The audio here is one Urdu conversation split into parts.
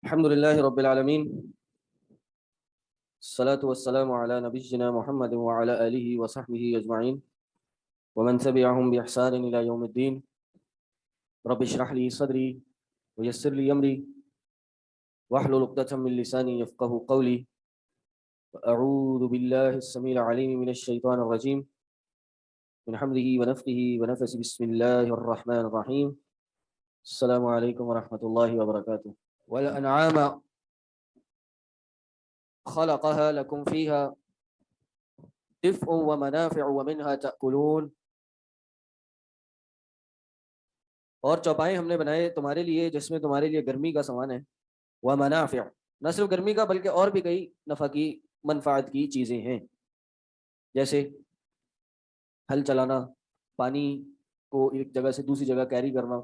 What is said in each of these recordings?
الحمد لله رب العالمين، الصلاة والسلام على نبينا محمد وعلى آله وصحبه أجمعين ومن تبعهم بإحسان إلى يوم الدين. رب اشرح لي صدري ويسر لي أمري واحلل عقدة من لساني يفقه قولي. أعوذ بالله السميع العليم من الشيطان الرجيم من حمده ونفخه ونفسه. بسم الله الرحمن الرحيم. السلام عليكم ورحمة الله وبركاته. والأنعام خلقها لكم فيها دفء ومنافع ومنها تأكلون. اور چوپائے ہم نے بنائے تمہارے لیے جس میں تمہارے لیے گرمی کا سامان ہے. ومنافع، نہ صرف گرمی کا بلکہ اور بھی کئی نفع کی منفعت کی چیزیں ہیں، جیسے ہل چلانا، پانی کو ایک جگہ سے دوسری جگہ کیری کرنا،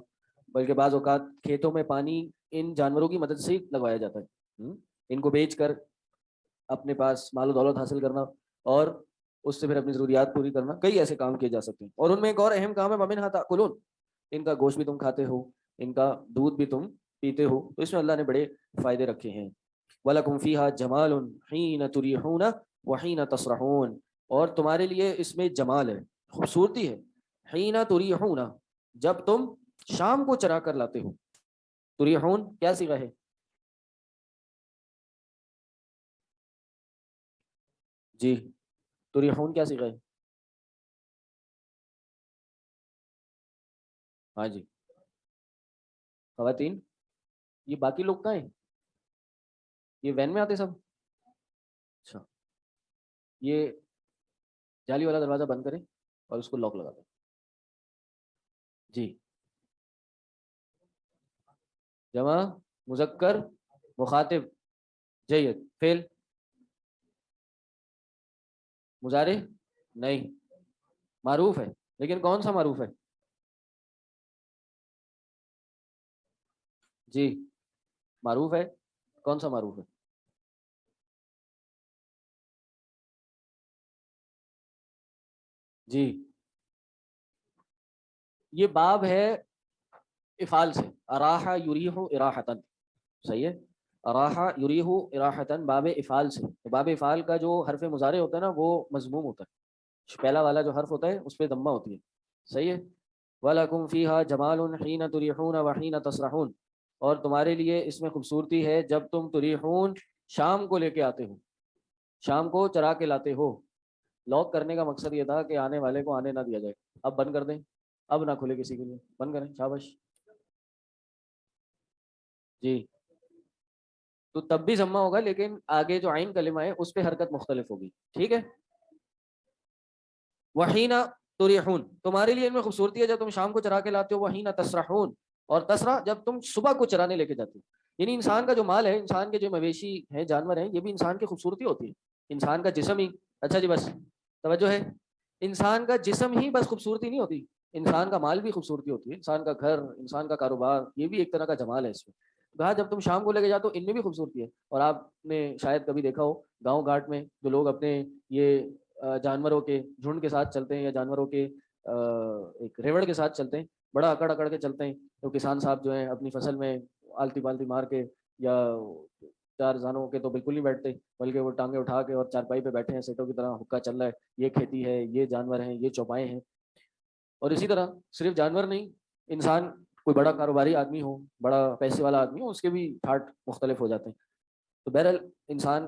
بلکہ بعض اوقات کھیتوں میں پانی ان جانوروں کی مدد سے لگوایا جاتا ہے. ان کو بیچ کر اپنے پاس مال و دولت حاصل کرنا اور اس سے پھر اپنی ضروریات پوری کرنا، کئی ایسے کام کیے جا سکتے ہیں. اور ان میں ایک اور اہم کام ہے ومنھا تأکلون، ان کا گوشت بھی تم کھاتے ہو، ان کا دودھ بھی تم پیتے ہو، تو اس میں اللہ نے بڑے فائدے رکھے ہیں. وَلَكُمْ فِيهَا جَمَالٌ حِينَ تُرِيحُونَ وَحِينَ تَسْرَحُونَ، اور تمہارے لیے اس میں جمال ہے، خوبصورتی ہے. حِينَ تُرِيحُونَ، جب تم شام کو چرا کر لاتے ہو. تُرِيحُون کیا صیغہ ہے؟ جی، تُرِيحُون کیا صیغہ ہے؟ ہاں جی خواتین. یہ باقی لوگ کہاں ہیں؟ یہ وین میں آتے سب؟ اچھا، یہ جالی والا دروازہ بند کریں اور اس کو لاک لگا دیں. جی، جمع مذکر مخاطب. جید. فعل مضارع نہیں، معروف ہے، لیکن کون سا معروف ہے؟ جی معروف ہے، کون سا معروف ہے؟ جی، یہ باب ہے افعال سے. اراح یریح اراحتن، صحیح ہے. اراح یریح اراحتن باب افعال سے. باب افعال کا جو حرف مضارع ہوتا ہے نا وہ مضموم ہوتا ہے، پہلا والا جو حرف ہوتا ہے اس پہ ضمہ ہوتی ہے. صحیح ہے. وَلَكُمْ فِيهَا جَمَالٌ حِينَ تُرِيحُونَ وَحِينَ تَسْرَحُونَ، اور تمہارے لیے اس میں خوبصورتی ہے جب تم تریحون شام کو لے کے آتے ہو، شام کو چرا کے لاتے ہو. لاک کرنے کا مقصد یہ تھا کہ آنے والے کو آنے نہ دیا جائے. اب بند کر دیں، اب نہ کھلے کسی کے لیے، بند کریں. شاباش. جی، تو تب بھی ضمہ ہوگا لیکن آگے جو عین کلمہ ہے اس پہ حرکت مختلف ہوگی. ٹھیک ہے. وحین تریحون، تمہارے لیے ان میں خوبصورتی ہے جب تم شام کو چرا کے لاتے ہو. وحین تسرحون، اور تسرا جب تم صبح کو چرانے لے کے جاتے ہو. یعنی انسان کا جو مال ہے، انسان کے جو مویشی ہیں، جانور ہیں، یہ بھی انسان کی خوبصورتی ہوتی ہے. انسان کا جسم ہی، اچھا جی بس توجہ ہے، انسان کا جسم ہی بس خوبصورتی نہیں ہوتی، انسان کا مال بھی خوبصورتی ہوتی ہے. انسان کا گھر، انسان کا کاروبار، یہ بھی ایک طرح کا جمال ہے اس میں. کہا جب تم شام کو لے کے جاتے ہو ان میں بھی خوبصورتی ہے. اور آپ نے شاید کبھی دیکھا ہو گاؤں گھاٹ میں جو لوگ اپنے یہ جانوروں کے جھنڈ کے ساتھ چلتے ہیں یا جانوروں کے ایک ریوڑ کے ساتھ چلتے ہیں، بڑا اکڑ اکڑ کے چلتے ہیں. تو کسان صاحب جو ہیں اپنی فصل میں آلتی پالتی مار کے یا چار زانوں کے تو بالکل نہیں بیٹھتے، بلکہ وہ ٹانگیں اٹھا کے اور چارپائی پہ بیٹھے ہیں، سیٹوں کی طرح حکا چل رہا ہے. یہ کھیتی ہے، یہ جانور ہیں، یہ چوپائے ہیں. اور اسی طرح صرف جانور نہیں، انسان کوئی بڑا کاروباری آدمی ہو، بڑا پیسے والا آدمی ہو، اس کے بھی تھاٹ مختلف ہو جاتے ہیں. تو بہرحال انسان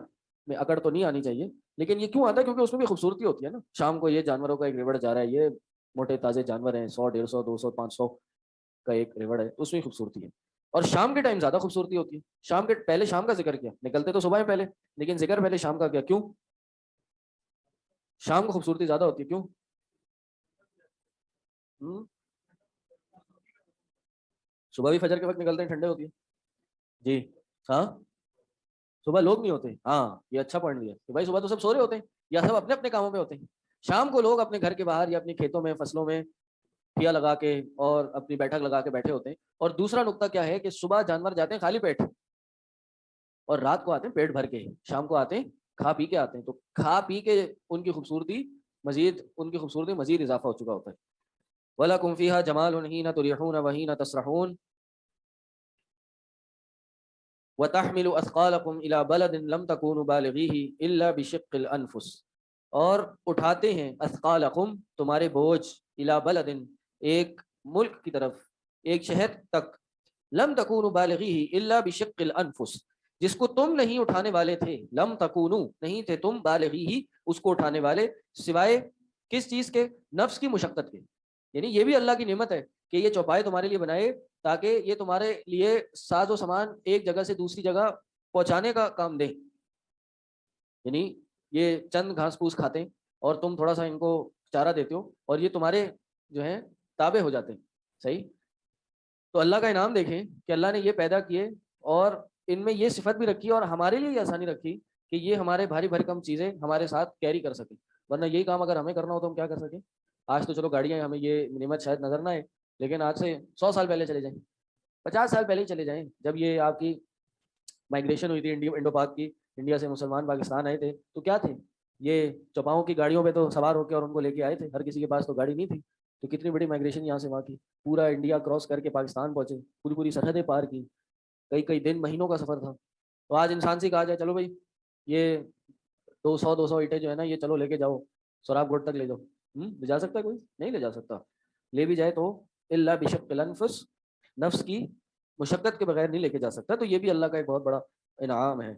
میں اکڑ تو نہیں آنی چاہیے، لیکن یہ کیوں آتا ہے؟ کیونکہ اس میں بھی خوبصورتی ہوتی ہے نا. شام کو یہ جانوروں کا ایک ریوڑ جا رہا ہے، یہ موٹے تازے جانور ہیں، 100 150 200 500 کا ایک ریوڑ ہے، اس میں خوبصورتی ہے. اور شام کے ٹائم زیادہ خوبصورتی ہوتی ہے. شام کے پہلے شام کا ذکر کیا، نکلتے تو صبح میں پہلے، لیکن ذکر پہلے شام کا کیا؟ کیوں؟ شام کو خوبصورتی زیادہ ہوتی ہے، کیوں؟ صبح بھی فجر کے وقت نکلتے ہیں، ٹھنڈے ہوتی ہے. جی ہاں، صبح لوگ نہیں ہوتے. ہاں یہ اچھا پوائنٹ دیا کہ بھائی صبح تو سب سو رہے ہوتے ہیں یا سب اپنے اپنے کاموں میں ہوتے ہیں. شام کو لوگ اپنے گھر کے باہر یا اپنے کھیتوں میں فصلوں میں ٹھیا لگا کے اور اپنی بیٹھک لگا کے بیٹھے ہوتے ہیں. اور دوسرا نقطہ کیا ہے کہ صبح جانور جاتے ہیں خالی پیٹ اور رات کو آتے ہیں پیٹ بھر کے، شام کو آتے ہیں کھا پی کے آتے ہیں. تو کھا پی کے ان کی خوبصورتی مزید اضافہ ہو چکا ہوتا ہے. وَلَكُمْ فِيهَا جَمَالٌ حِينَ تُرِيحُونَ وَحِينَ تَسْرَحُونَ. وَتَحْمِلُ أَثْقَالَكُمْ إِلَى بَلَدٍ لَمْ تَكُونُوا بَالِغِيهِ إِلَّا بِشِقِّ الْأَنفُسِ، اور اٹھاتے ہیں اثقالکم تمہارے بوجھ، الی بلدن ایک ملک کی طرف، ایک شہر تک، لم تکونوا بالغیہ الا بشق الانفس، جس کو تم نہیں اٹھانے والے تھے، لم تکونوا نہیں تھے تم بالغیہ اس کو اٹھانے والے، سوائے کس چیز کے؟ نفس کی مشقت کے۔ یعنی یہ بھی اللہ کی نعمت ہے کہ یہ چوپائے تمہارے لیے بنائے تاکہ یہ تمہارے لیے ساز و سامان ایک جگہ سے دوسری جگہ پہنچانے کا کام دے۔ یعنی یہ چند گھاس پھوس کھاتے ہیں اور تم تھوڑا سا ان کو چارہ دیتے ہو اور یہ تمہارے جو ہیں تابع ہو جاتے ہیں، صحیح؟ تو اللہ کا انعام دیکھیں کہ اللہ نے یہ پیدا کیے اور ان میں یہ صفت بھی رکھی اور ہمارے لیے یہ آسانی رکھی کہ یہ ہمارے بھاری بھرکم چیزیں ہمارے ساتھ کیری کر سکیں، ورنہ یہی کام اگر ہمیں کرنا ہو تو ہم کیا کر سکیں؟ آج تو چلو گاڑیاں، ہمیں یہ نعمت شاید نظر نہ آئے، لیکن آج سے 100 سال پہلے چلے جائیں، 50 سال پہلے ہی چلے جائیں، جب یہ آپ کی مائگریشن ہوئی تھی انڈو پاک کی، انڈیا سے مسلمان پاکستان آئے تھے تو کیا تھے؟ یہ چوپاؤں کی گاڑیوں پہ تو سوار ہو کے اور ان کو لے کے آئے تھے، ہر کسی کے پاس تو گاڑی نہیں تھی، تو کتنی بڑی مائگریشن یہاں سے وہاں کی، پورا انڈیا کراس کر کے پاکستان پہنچے، پوری سرحدیں پار کی، کئی کئی دن مہینوں کا سفر تھا۔ تو آج انسان سے کہا جائے چلو بھائی یہ 200 اینٹیں جو ہے نا یہ چلو لے کے جاؤ سوراب گوٹ تک لے جاؤ، لے جا سکتا ہے؟ کوئی نہیں لے جا سکتا، لے بھی جائے تو الا بشق الانفس، نفس کی مشقت کے بغیر نہیں لے کے جا سکتا۔ تو یہ بھی اللہ کا ایک بہت بڑا انعام ہے۔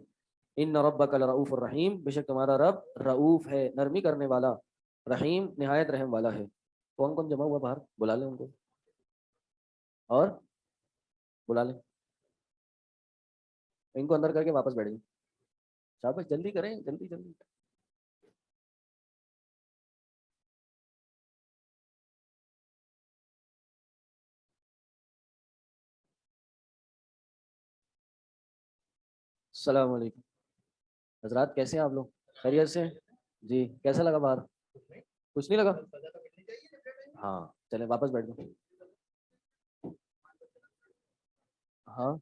ان ربک لرؤوف الرحیم، بے شک تمہارا رب رؤوف ہے، نرمی کرنے والا، رحیم نہایت رحم والا ہے۔ کون کون جمع ہوا باہر؟ بلا لیں ان کو، اور بلا لیں ان کو اندر کر کے واپس بیٹھ جائیں، شاباش، جلدی کریں، جلدی جلدی۔ السلام علیکم حضرات، کیسے ہیں آپ لوگ؟ خیریت سے ہیں؟ جی، کیسا لگا باہر؟ کچھ نہیں لگا؟ ہاں چلیں واپس بیٹھ جائیں۔ ہاں،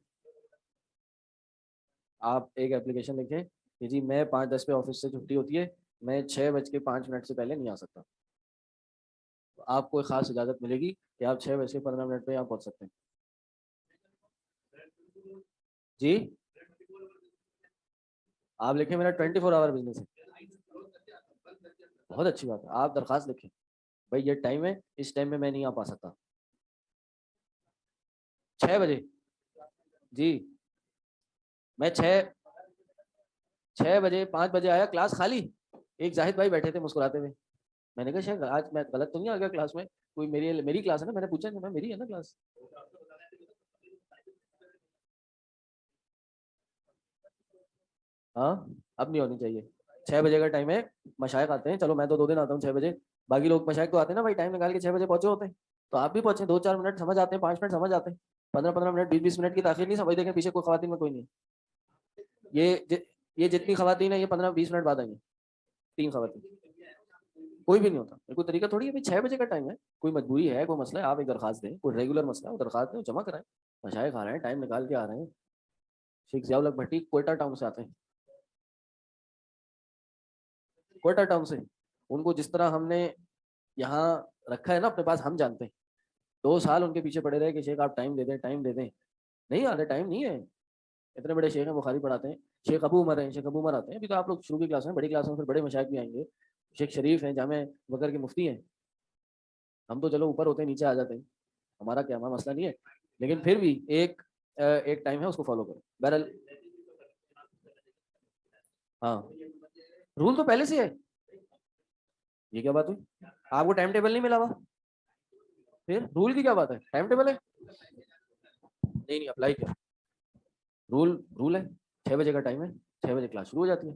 آپ ایک اپلیکیشن لکھیں کہ جی میں 5:10 پہ آفس سے چھٹی ہوتی ہے، میں 6:05 سے پہلے نہیں آ سکتا، آپ کو ایک خاص اجازت ملے گی کہ آپ 6:15 پہ آپ پہنچ سکتے ہیں۔ جی آپ لکھیں میرا 24 آور بزنس ہے، بہت اچھی بات ہے، آپ درخواست لکھیں بھائی یہ ٹائم ہے، اس ٹائم میں نہیں آ پا سکتا۔ 6 بجے؟ جی میں 6 بجے 5 بجے آیا، کلاس خالی، ایک زاہد بھائی بیٹھے تھے مسکراتے ہوئے، میں نے کہا شاید آج میں غلط تو نہیں آ گیا کلاس میں، کوئی میری کلاس ہے نا، میں نے پوچھا میں میری ہے نا کلاس۔ ہاں اب نہیں ہونی چاہیے، 6 بجے کا ٹائم ہے، مشائق آتے ہیں، چلو میں تو 2 دن آتا ہوں 6 بجے، باقی لوگ مشائق تو آتے ہیں نا بھائی ٹائم نکال کے 6 بجے پہنچے ہوتے ہیں، تو آپ بھی پہنچے، 2-4 منٹ سمجھ آتے ہیں، 5 منٹ سمجھ آتے ہیں، 15-15 منٹ 20-20 منٹ کی تاخیر نہیں سمجھ، دیکھیں پیچھے کوئی خواتین میں کوئی نہیں ہے، یہ جتنی خواتین ہیں یہ 15-20 منٹ بعد آئیں گے، 3 خواتین، کوئی بھی نہیں ہوتا، کوئی طریقہ تھوڑی ہے بھائی 6 بجے کا ٹائم ہے، کوئی مجبوری ہے، کوئی مسئلہ ہے، آپ ایک درخواست دیں، کوئی ریگولر مسئلہ ہے وہ درخواست دیں، جمع کرائیں، مشائق آ رہے ہیں ٹائم نکال کے آ رہے ہیں، شیخ ضیاء الحق بھٹی کوئٹہ ٹاؤن سے آتے ہیں، کوئٹہ ٹاؤن سے، ان کو جس طرح ہم نے یہاں رکھا ہے نا اپنے پاس، ہم جانتے ہیں، 2 سال ان کے پیچھے پڑے رہے کہ شیخ آپ ٹائم دے دیں ٹائم دے دیں، نہیں آ رہے، ٹائم نہیں ہے، اتنے بڑے شیخ ہیں بخاری پڑھاتے ہیں، شیخ ابو عمر ہیں، شیخ ابو عمر آتے ہیں، ابھی تو آپ لوگ شروع کی کلاس میں، بڑی کلاس میں پھر بڑے مشائق بھی آئیں گے، شیخ شریف ہیں جامع بکر کے مفتی ہیں، ہم تو چلو اوپر ہوتے ہیں نیچے آ جاتے ہیں، ہمارا کیا ہمارا مسئلہ نہیں ہے، لیکن پھر بھی ایک ٹائم ہے اس کو فالو کرو بہرحال۔ ہاں رول تو پہلے سے ہے، یہ کیا بات ہوئی؟ آپ کو ٹائم ٹیبل نہیں ملا ہوا؟ پھر رول کی کیا بات ہے؟ ٹائم ٹیبل ہے، نہیں اپلائی کیا، رول ہے، 6 بجے کا ٹائم ہے، 6 بجے کلاس شروع ہو جاتی ہے۔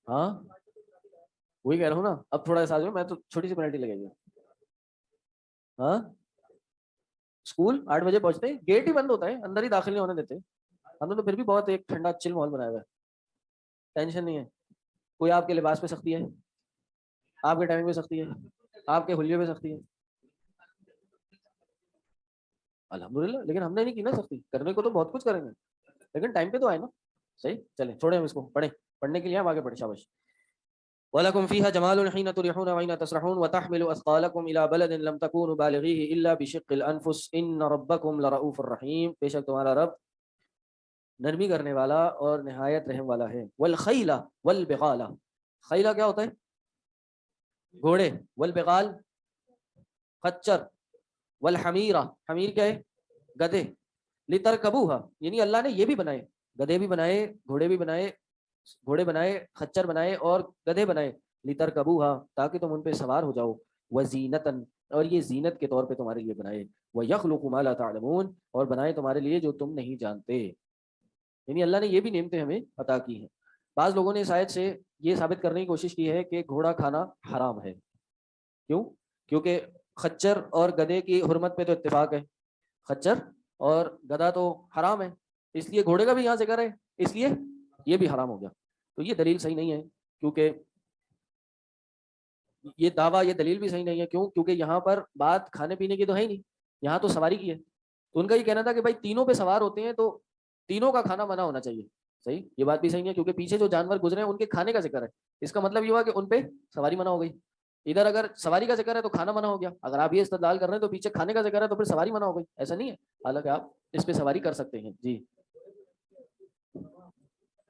ہاں وہی کہہ رہا ہوں نا، اب تھوڑا سا میں تو چھوٹی سی پینلٹی لگے گی۔ ہاں اسکول 8 بجے پہنچتے ہیں، گیٹ ہی بند ہوتا ہے، اندر ہی داخل نہیں ہونے دیتے، ہم نے تو پھر بھی بہت ایک ٹھنڈا چل ماحول بنایا ہوا ہے، ٹینشن نہیں ہے، کوئی آپ کے لباس پہ سختی ہے، آپ کے ٹائمنگ پہ سختی ہے، آپ کے حلیے پہ سختی ہے، الحمدللہ، لیکن ہم نے نہیں کی نا سختی، کرنے کو تو بہت کچھ کریں گے، لیکن ٹائم پہ تو آئے نا، صحیح، چلیں چھوڑیں ہم اس کو، پڑھیں، پڑھنے کے لیے ہم آگے پڑھیں، شاباش۔ وَلَكُمْ فِيهَا جَمَالٌ حِينَ تُرِيحُونَ وَحِينَ تَسْرَحُونَ وَتَحْمِلُ أَثْقَالَكُمْ إِلَى بَلَدٍ لَمْ تَكُونُوا بَالِغِيهِ إِلَّا بِشِقِّ الْأَنفُسِ إِنَّ رَبَّكُمْ لَرَءُوفٌ رَحِيمٌ، بے شک تمہارا رب نرمی کرنے والا اور نہایت رحم والا ہے. والخیل والبغال، خیلہ کیا ہوتا ہے؟ گھوڑے. والبغال خچر. والحمیرہ، حمیر کیا ہے؟ گدھے. لترکبوها، یعنی اللہ نے یہ بھی بنائے، گدھے بھی بنائے، گھوڑے بھی بنائے، گھوڑے بنائے، خچر بنائے اور گدھے بنائے. لترکبوها، تاکہ تم ان پہ سوار ہو جاؤ. وزینتن، اور یہ زینت کے طور پہ تمہارے لیے بنائے. ویخلق ما لا تعلمون، اور بنائے تمہارے لیے جو تم نہیں جانتے. یعنی اللہ نے یہ بھی نعمتیں ہمیں عطا کی ہیں. بعض لوگوں نے اس آیت سے یہ ثابت کرنے کی کوشش کی ہے کہ گھوڑا کھانا حرام ہے. کیوں؟ کیونکہ خچر اور گدھے کی حرمت پہ تو اتفاق ہے، خچر اور گدھا تو حرام ہے، اس لیے گھوڑے کا بھی یہاں ذکر ہے، اس لیے یہ بھی حرام ہو گیا. تو یہ دلیل صحیح نہیں ہے، کیونکہ یہ دعویٰ، یہ دلیل بھی صحیح نہیں ہے. کیوں؟ کیونکہ یہاں پر بات کھانے پینے کی تو ہے ہی نہیں، یہاں تو سواری کی ہے. تو ان کا یہ کہنا تھا کہ بھائی تینوں پہ سوار ہوتے ہیں تو تینوں کا کھانا منع ہونا چاہیے. صحیح، یہ بات بھی صحیح ہے، کیونکہ پیچھے جو جانور گزرے ہیں ان کے کھانے کا ذکر ہے. اس کا مطلب یہ ہوا کہ ان پہ سواری منع ہو گئی. ادھر اگر سواری کا ذکر ہے تو کھانا منع ہو گیا. اگر آپ یہ استدلال کر رہے ہیں تو پیچھے کھانے کا ذکر ہے تو پھر سواری منع ہو گئی. ایسا نہیں ہے، حالانکہ آپ اس پہ سواری کر سکتے ہیں. جی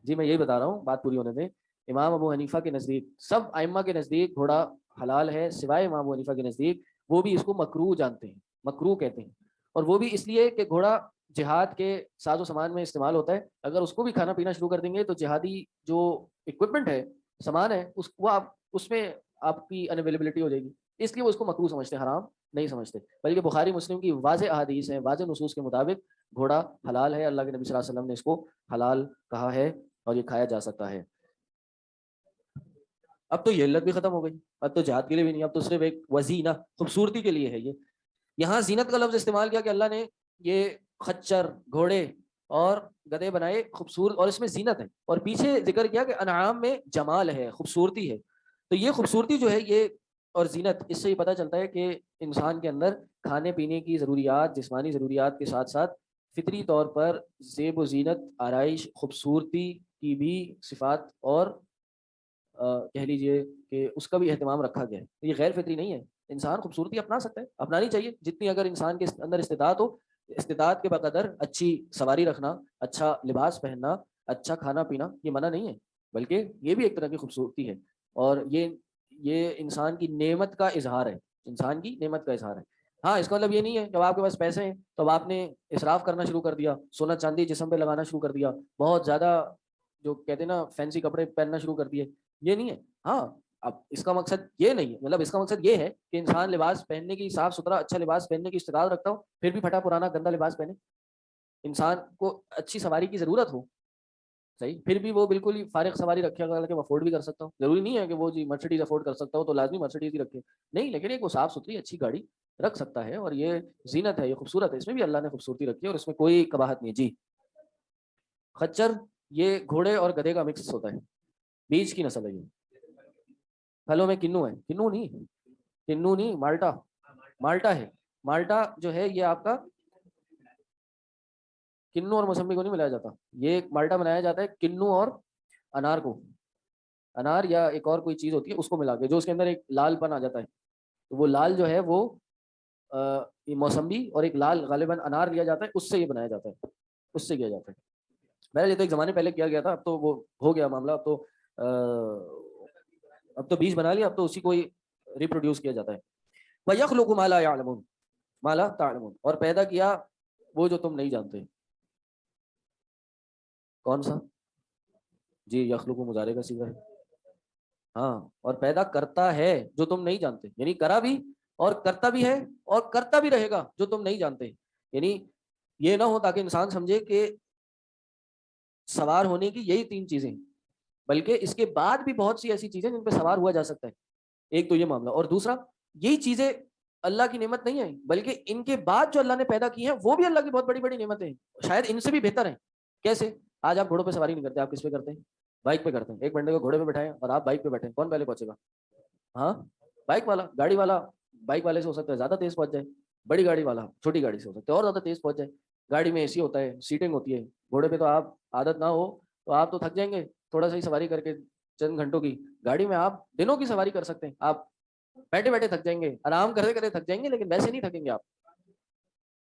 جی، میں یہی بتا رہا ہوں، بات پوری ہونے دیں. امام ابو حنیفہ کے نزدیک، سب ائمہ کے نزدیک گھوڑا حلال ہے سوائے امام ابو حنیفہ کے نزدیک. وہ بھی اس کو مکروہ جانتے ہیں، مکروہ کہتے ہیں. اور وہ بھی اس لیے کہ گھوڑا جہاد کے ساز و سامان میں استعمال ہوتا ہے. اگر اس کو بھی کھانا پینا شروع کر دیں گے تو جہادی جو اکوپمنٹ ہے، سامان ہے، وہ آپ اس میں آپ کی انویلیبلٹی ہو جائے گی. اس لیے وہ اس کو مکروہ سمجھتے ہیں، حرام نہیں سمجھتے. بلکہ بخاری مسلم کی واضح احادیث ہیں، واضح نصوص کے مطابق گھوڑا حلال ہے. اللہ کے نبی صلی اللہ علیہ وسلم نے اس کو حلال کہا ہے اور یہ کھایا جا سکتا ہے. اب تو یہ علت بھی ختم ہو گئی، اب تو جہاد کے لیے بھی نہیں، اب تو صرف ایک وزینہ، خوبصورتی کے لیے ہے. یہ یہاں زینت کا لفظ استعمال کیا کہ اللہ نے یہ خچر، گھوڑے اور گدھے بنائے خوبصورت، اور اس میں زینت ہے. اور پیچھے ذکر کیا کہ انعام میں جمال ہے، خوبصورتی ہے. تو یہ خوبصورتی جو ہے یہ اور زینت، اس سے یہ پتہ چلتا ہے کہ انسان کے اندر کھانے پینے کی ضروریات، جسمانی ضروریات کے ساتھ ساتھ فطری طور پر زیب و زینت، آرائش، خوبصورتی کی بھی صفات اور کہہ لیجئے کہ اس کا بھی اہتمام رکھا گیا ہے. یہ غیر فطری نہیں ہے. انسان خوبصورتی اپنا سکتا ہے، اپنانی چاہیے جتنی اگر انسان کے اندر استطاعت ہو. استطاعت کے بقدر اچھی سواری رکھنا، اچھا لباس پہننا، اچھا کھانا پینا، یہ منع نہیں ہے، بلکہ یہ بھی ایک طرح کی خوبصورتی ہے. اور یہ انسان کی نعمت کا اظہار ہے، انسان کی نعمت کا اظہار ہے. ہاں، اس کا مطلب یہ نہیں ہے کہ آپ کے پاس پیسے ہیں تو اب آپ نے اسراف کرنا شروع کر دیا، سونا چاندی جسم پہ لگانا شروع کر دیا، بہت زیادہ جو کہتے ہیں نا فینسی کپڑے پہننا شروع کر دیے. یہ نہیں ہے. ہاں، اب اس کا مقصد یہ نہیں ہے، مطلب اس کا مقصد یہ ہے کہ انسان لباس پہننے کی، صاف ستھرا اچھا لباس پہننے کی استطاعت رکھتا ہو، پھر بھی پھٹا پرانا گندا لباس پہنے. انسان کو اچھی سواری کی ضرورت ہو، صحیح، پھر بھی وہ بالکل ہی فارغ سواری رکھے گا کہ وہ افورڈ بھی کر سکتا ہوں. ضروری نہیں ہے کہ وہ جی مرسیڈیز افورڈ کر سکتا ہو تو لازمی مرسیڈیز ہی رکھے، نہیں، لیکن ایک وہ صاف ستھری اچھی گاڑی رکھ سکتا ہے. اور یہ زینت ہے، یہ خوبصورت ہے، اس میں بھی اللہ نے خوبصورتی رکھی ہے اور اس میں کوئی قباحت نہیں. جی، خچر یہ گھوڑے اور گدھے کا مکس ہوتا ہے، بیج کی نسل ہے. یہ پھلوں میں کنو ہے، کنو نہیں، کنو نہیں، مالٹا، مالٹا ہے. مالٹا جو ہے یہ آپ کا کنو اور موسمبی کو نہیں ملایا جاتا. یہ مالٹا بنایا جاتا ہے کنو اور انار کو، انار یا ایک اور کوئی چیز ہوتی ہے اس کو ملا کے، جو اس کے اندر ایک لال پن آ جاتا ہے. تو وہ لال جو ہے وہ موسمبی اور ایک لال غالباً انار لیا جاتا ہے، اس سے یہ بنایا جاتا ہے، اس سے کیا جاتا ہے. میں یہ تو ایک زمانے پہلے کیا گیا تھا، اب تو وہ ہو گیا معاملہ. اب تو بیج بنا لیا، اب تو اسی کو ہی ریپروڈیوس کیا جاتا ہے. وَيَخْلُقُ مَا لَا يَعْلَمُونَ، مَا لَا تَعْلَمُونَ، اور پیدا کیا وہ جو تم نہیں جانتے. کون سا؟ جی، یخلق مضارع کا صیغہ ہے. ہاں، اور پیدا کرتا ہے جو تم نہیں جانتے، یعنی کرا بھی اور کرتا بھی ہے اور کرتا بھی رہے گا جو تم نہیں جانتے. یعنی یہ نہ ہو تاکہ انسان سمجھے کہ سوار ہونے کی یہی 3 چیزیں، بلکہ اس کے بعد بھی بہت سی ایسی چیزیں جن پہ سوار ہوا جا سکتا ہے. ایک تو یہ معاملہ، اور دوسرا یہی چیزیں اللہ کی نعمت نہیں ہے، بلکہ ان کے بعد جو اللہ نے پیدا کی ہیں وہ بھی اللہ کی بہت بڑی بڑی نعمتیں ہیں، شاید ان سے بھی بہتر ہیں. کیسے؟ آج آپ گھوڑوں پہ سواری نہیں کرتے، آپ کس پہ کرتے ہیں؟ بائک پہ کرتے ہیں. ایک بندے کو گھوڑے پہ بٹھائیں اور آپ بائک پہ بیٹھیں، کون پہلے پہنچے گا؟ ہاں، بائک والا. گاڑی والا بائک والے سے ہو سکتا ہے زیادہ تیز پہنچ جائے، بڑی گاڑی والا چھوٹی گاڑی سے ہو سکتا ہے اور زیادہ تیز پہنچ جائے. گاڑی میں اے سی ہوتا ہے، سیٹنگ ہوتی ہے. گھوڑے پہ تو آپ عادت نہ ہو تو آپ تو تھک جائیں گے تھوڑا سا ہی سواری کر کے، چند گھنٹوں کی. گاڑی میں آپ دنوں کی سواری کر سکتے ہیں، آپ بیٹھے بیٹھے تھک جائیں گے، آرام کرتے کرتے تھک جائیں گے، لیکن ویسے نہیں تھکیں گے آپ.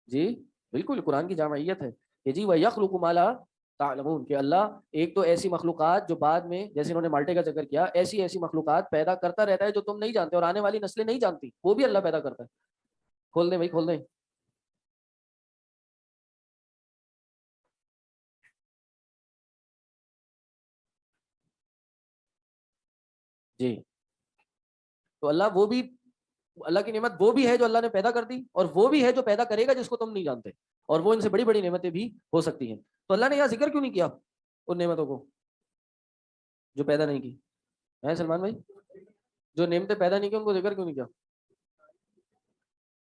جی بالکل، قرآن کی جامعیت ہے کہ جی وَيَخْلُقُ مَا لَا تعلمون کہ اللہ ایک تو ایسی مخلوقات جو بعد میں جیسے انہوں نے مالٹے کا ذکر کیا ایسی ایسی مخلوقات پیدا کرتا رہتا ہے جو تم نہیں جانتے اور آنے والی نسلیں نہیں جانتی وہ بھی اللہ پیدا کرتا ہے. کھول دیں بھائی کھول دیں. جی تو اللہ وہ بھی اللہ کی نعمت وہ بھی ہے جو اللہ نے پیدا کر دی اور وہ بھی ہے جو پیدا کرے گا جس کو تم نہیں جانتے اور وہ ان سے بڑی بڑی نعمتیں بھی ہو سکتی ہیں. تو اللہ نے یہاں ذکر کیوں نہیں کیا ان نعمتوں کو جو پیدا نہیں کی ہے سلمان بھائی جو نعمتیں پیدا نہیں کی ان کو ذکر کیوں نہیں کیا.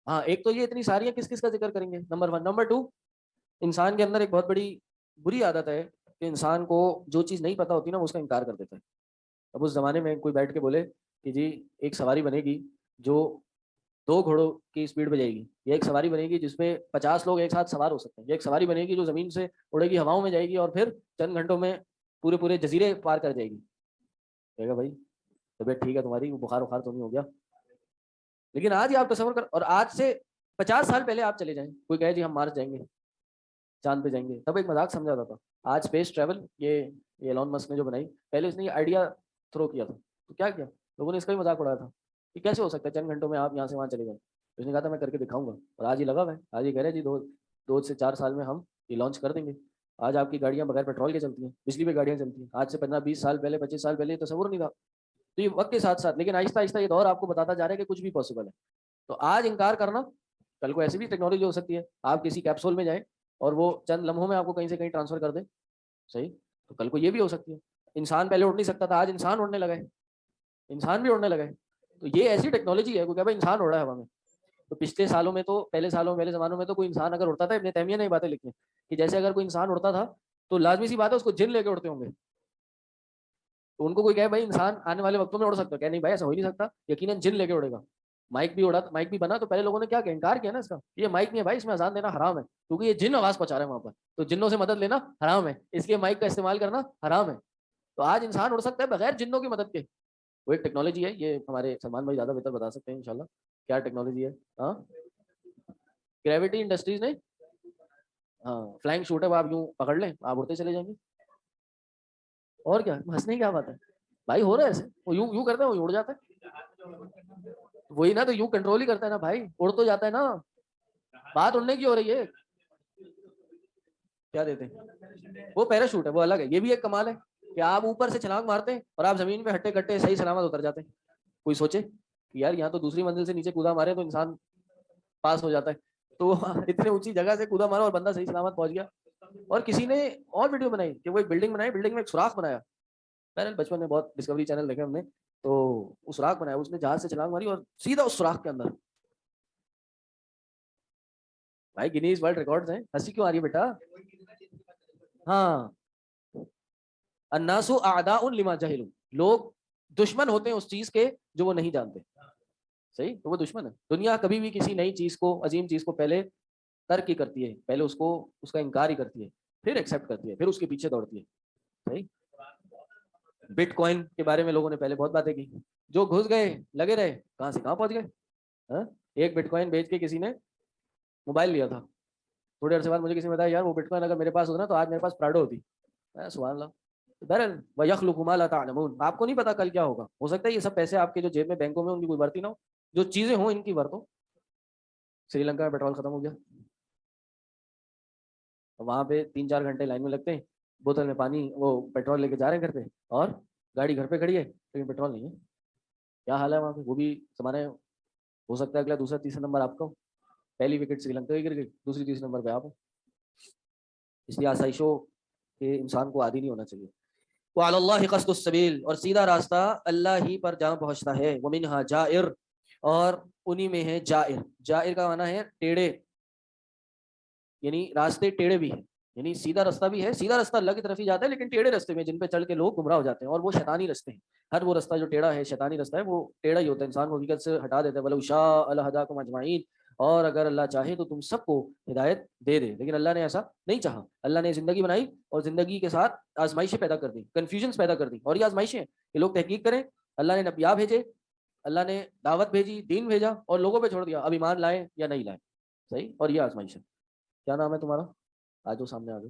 ہاں ایک تو یہ اتنی ساری کس کس کا ذکر کریں گے نمبر 1. نمبر 2 انسان کے اندر ایک بہت بڑی بری عادت ہے کہ انسان کو جو چیز نہیں پتا ہوتی نا وہ اس کا انکار کر دیتا ہے. اب اس زمانے میں کوئی بیٹھ کے بولے کہ جی ایک سواری بنے گی جو 2 گھوڑوں کی اسپیڈ پہ جائے گی یا ایک سواری بنے گی جس پہ 50 لوگ ایک ساتھ سوار ہو سکتے ہیں یا ایک سواری بنے گی جو زمین سے اڑے گی ہواؤں میں جائے گی اور پھر چند گھنٹوں میں پورے پورے جزیرے پار کر جائے گی. کہے گا بھائی طبیعت ٹھیک ہے تمہاری وہ بخار وخار تو نہیں ہو گیا. لیکن آج ہی آپ تصور کر اور آج سے 50 سال پہلے آپ چلے جائیں کوئی کہے جی ہم مارس جائیں گے چاند پہ جائیں گے تب ایک مذاق سمجھا جاتا تھا. آج اسپیس ٹریول یہ ایلون مسک نے جو بنائی پہلے اس نے یہ آئیڈیا تھرو کیا تھا تو کیا کیا لوگوں نے اس کا بھی مذاق اڑایا تھا کہ کیسے ہو سکتا ہے چند گھنٹوں میں آپ یہاں سے وہاں چلے گئے. اس نے کہا تھا میں کر کے دکھاؤں گا اور آج ہی لگا ہوا ہے. آج ہی کہہ رہے جی 2 سے 4 سال میں ہم یہ لانچ کر دیں گے. آج آپ کی گاڑیاں بغیر پیٹرول کے چلتی ہیں بجلی پہ گاڑیاں چلتی ہیں. آج سے 15-20 سال پہلے 25 سال پہلے یہ تصور نہیں تھا. تو یہ وقت کے ساتھ ساتھ لیکن آہستہ آہستہ یہ دور آپ کو بتاتا جا رہا ہے کہ کچھ بھی پاسبل ہے. تو آج انکار کرنا کل کو ایسی بھی ٹیکنالوجی ہو سکتی ہے آپ کسی کیپسول میں جائیں اور وہ چند لمحوں میں آپ کو کہیں سے کہیں ٹرانسفر کر دیں. صحیح تو کل کو یہ بھی ہو سکتی ہے. انسان پہلے اڑ نہیں سکتا تھا آج انسان اڑنے لگا ہے. انسان بھی اڑنے لگا ہے. تو یہ ایسی ٹیکنالوجی ہے کہ بھائی انسان اڑا ہے ہوا میں. تو پچھلے سالوں میں تو پہلے زمانوں میں تو کوئی انسان اگر اڑتا تھا ابن تیمیہ نے یہ باتیں لکھی ہیں کہ جیسے اگر کوئی انسان اڑتا تھا تو لازمی سی بات ہے اس کو جن لے کے اڑتے ہوں گے. تو ان کو کوئی کہے بھائی انسان آنے والے وقتوں میں اڑ سکتا ہے کہ نہیں بھائی ایسا ہو ہی نہیں سکتا یقیناً جن لے کے اڑے گا. مائک بھی اڑا مائک بھی بنا تو پہلے لوگوں نے کیا انکار کیا نا اس کا یہ مائک نہیں ہے بھائی اس میں اذان دینا حرام ہے کیونکہ یہ جن آواز پہنچا رہے ہیں وہاں پر تو جنوں سے مدد لینا حرام ہے اس لیے مائک کا استعمال کرنا حرام ہے. تو آج انسان اڑ سکتا ہے بغیر جنوں کی مدد کے. وہ ایک ٹیکنالوجی ہے یہ ہمارے سلمان بھائی زیادہ بہتر بتا سکتے ہیں انشاءاللہ کیا ٹیکنالوجی ہے. ہاں گریوٹی انڈسٹریز نے ہاں فلائنگ شوٹ ہے وہ آپ یوں پکڑ لیں آپ اڑتے چلے جائیں گے. اور کیا ہنسنے کی کیا بات ہے بھائی ہو رہا ہے ایسے وہ یوں یوں کرتا ہے وہ اڑ جاتا ہے. وہی نا تو یوں کنٹرول ہی کرتا ہے نا بھائی اڑ تو جاتا ہے نا. بات اڑنے کی ہو رہی ہے. کیا دیتے ہیں وہ پیراشوٹ ہے وہ الگ ہے. یہ بھی ایک کمال ہے کہ آپ اوپر سے چھلانگ مارتے ہیں اور آپ زمین پہ ہٹے کٹے صحیح سلامت اتر جاتے ہیں. کوئی سوچے کہ یار یہاں تو دوسری منزل سے نیچے کودا مارے تو انسان پاس ہو جاتا ہے. تو اتنے اونچی جگہ سے کودا مارا اور بندہ صحیح سلامت پہنچ گیا. اور کسی نے اور ویڈیو بنائی کہ وہ ایک بلڈنگ بنائی بلڈنگ میں ایک سوراخ بنایا. پہلے بچپن میں بہت ڈسکوری چینل دیکھے ہم نے تو اس سوراخ بنایا اس نے جہاز سے چھلانگ ماری اور سیدھا اس سوراخ کے اندر. بھائی گنیز ورلڈ ریکارڈز ہیں. ہنسی کیوں آ رہی ہے بیٹا. ہاں الناس اعداء لما جہلوا لوگ دشمن ہوتے ہیں اس چیز کے جو وہ نہیں جانتے. صحیح تو وہ دشمن ہے. دنیا کبھی بھی کسی نئی چیز کو عظیم چیز کو پہلے ترک ہی کرتی ہے پہلے اس کو اس کا انکار ہی کرتی ہے پھر ایکسیپٹ کرتی ہے پھر اس کے پیچھے دوڑتی ہے. صحیح بٹ کوائن کے بارے میں لوگوں نے پہلے بہت باتیں کی جو گھس گئے لگے رہے کہاں سے کہاں پہنچ گئے. ہاں ایک بٹ کوائن بیچ کے کسی نے موبائل لیا تھا. تھوڑی عرصے بعد مجھے کسی نے بتایا یار وہ بٹ کوائن اگر میرے پاس ہوتا نا تو آج میرے پاس پراڈو ہوتی. سبحان اللہ. بہرحال وَيَخْلُقُ مَا لَا تَعْلَمُونَ آپ کو نہیں پتا کل کیا ہوگا. ہو سکتا ہے یہ سب پیسے آپ کے جو جیب میں بینکوں میں ان کی کوئی برتی نہ ہو جو چیزیں ہوں ان کی برت ہو. سری لنکا میں پیٹرول ختم ہو گیا وہاں پہ 3-4 گھنٹے لائن میں لگتے ہیں بوتل میں پانی وہ پیٹرول لے کے جا رہے ہیں گھر پہ اور گاڑی گھر پہ کھڑی ہے لیکن پیٹرول نہیں ہے. کیا حال ہے وہاں پہ. وہ بھی زمانے ہو سکتا ہے اگلا دوسرا تیسرا نمبر آپ کا ہو. پہلی وکٹ سری لنکا کی گر گئی دوسری تیسرے نمبر پہ آپ ہو. اس لیے آسائشوں کے انسان کو عادی نہیں ہونا چاہیے. وعلی اللہ قصد السبیل اور سیدھا راستہ اللہ ہی پر جہاں پہنچتا ہے. ومنہا جائر اور انہی میں ہے جائر. جائر کا معنی ہے ٹیڑے یعنی راستے ٹیڑے بھی ہیں یعنی سیدھا راستہ بھی ہے. سیدھا راستہ اللہ کی طرف ہی جاتا ہے لیکن ٹیڑے راستے میں جن پہ چل کے لوگ گمراہ ہو جاتے ہیں اور وہ شیطانی راستے ہیں. ہر وہ راستہ جو ٹیڑھا ہے شیطانی راستہ ہے وہ ٹیڑھا ہی ہوتا ہے انسان کو حقیقت سے ہٹا دیتا ہے. ولو شاء لہداکم اجمعین اور اگر اللہ چاہے تو تم سب کو ہدایت دے دے لیکن اللہ نے ایسا نہیں چاہا. اللہ نے زندگی بنائی اور زندگی کے ساتھ آزمائشیں پیدا کر دی کنفیوژنس پیدا کر دی اور یہ آزمائشیں کہ لوگ تحقیق کریں. اللہ نے نبیاء بھیجے اللہ نے دعوت بھیجی دین بھیجا اور لوگوں پہ چھوڑ دیا اب ایمان لائیں یا نہیں لائیں. صحیح اور یہ آزمائش ہے. کیا نام ہے تمہارا؟ آ جاؤ سامنے آ جاؤ.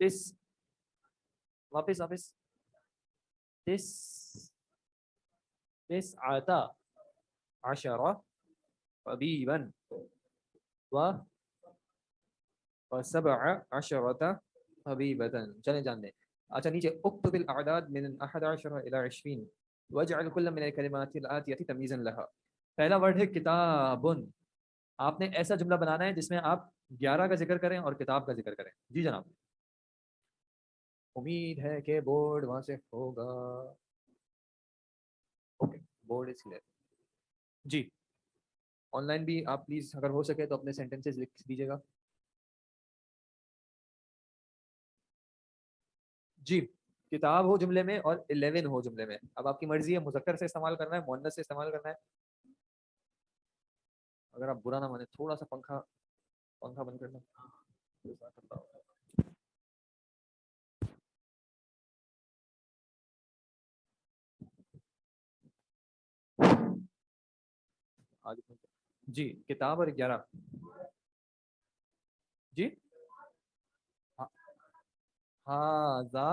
تس واپس واپس تس تسعة عشر طبيبا وسبع عشرة طبيبة. چلیں جان دیں. اچھا نیچے اکتب الاعداد من 11 الى 20 واجعل كل من الكلمات الآتية تمييزا لها. پہلا ورڈ ہے کتابن. آپ نے ایسا جملہ بنانا ہے جس میں آپ 11 کا ذکر کریں اور کتاب کا ذکر کریں. جی جناب. امید ہے کہ بورڈ وہاں سے ہوگا. Okay board is clear. جی آن لائن بھی آپ پلیز اگر ہو سکے تو اپنے سینٹینسز لکھ دیجیے گا. جی کتاب ہو جملے میں اور 11 ہو جملے میں. اب آپ کی مرضی ہے مذکر سے استعمال کرنا ہے مؤنث سے استعمال کرنا ہے. اگر آپ برا نہ مانے تھوڑا سا پنکھا بند کرنا. جی کتاب اور 11. جی ہاذا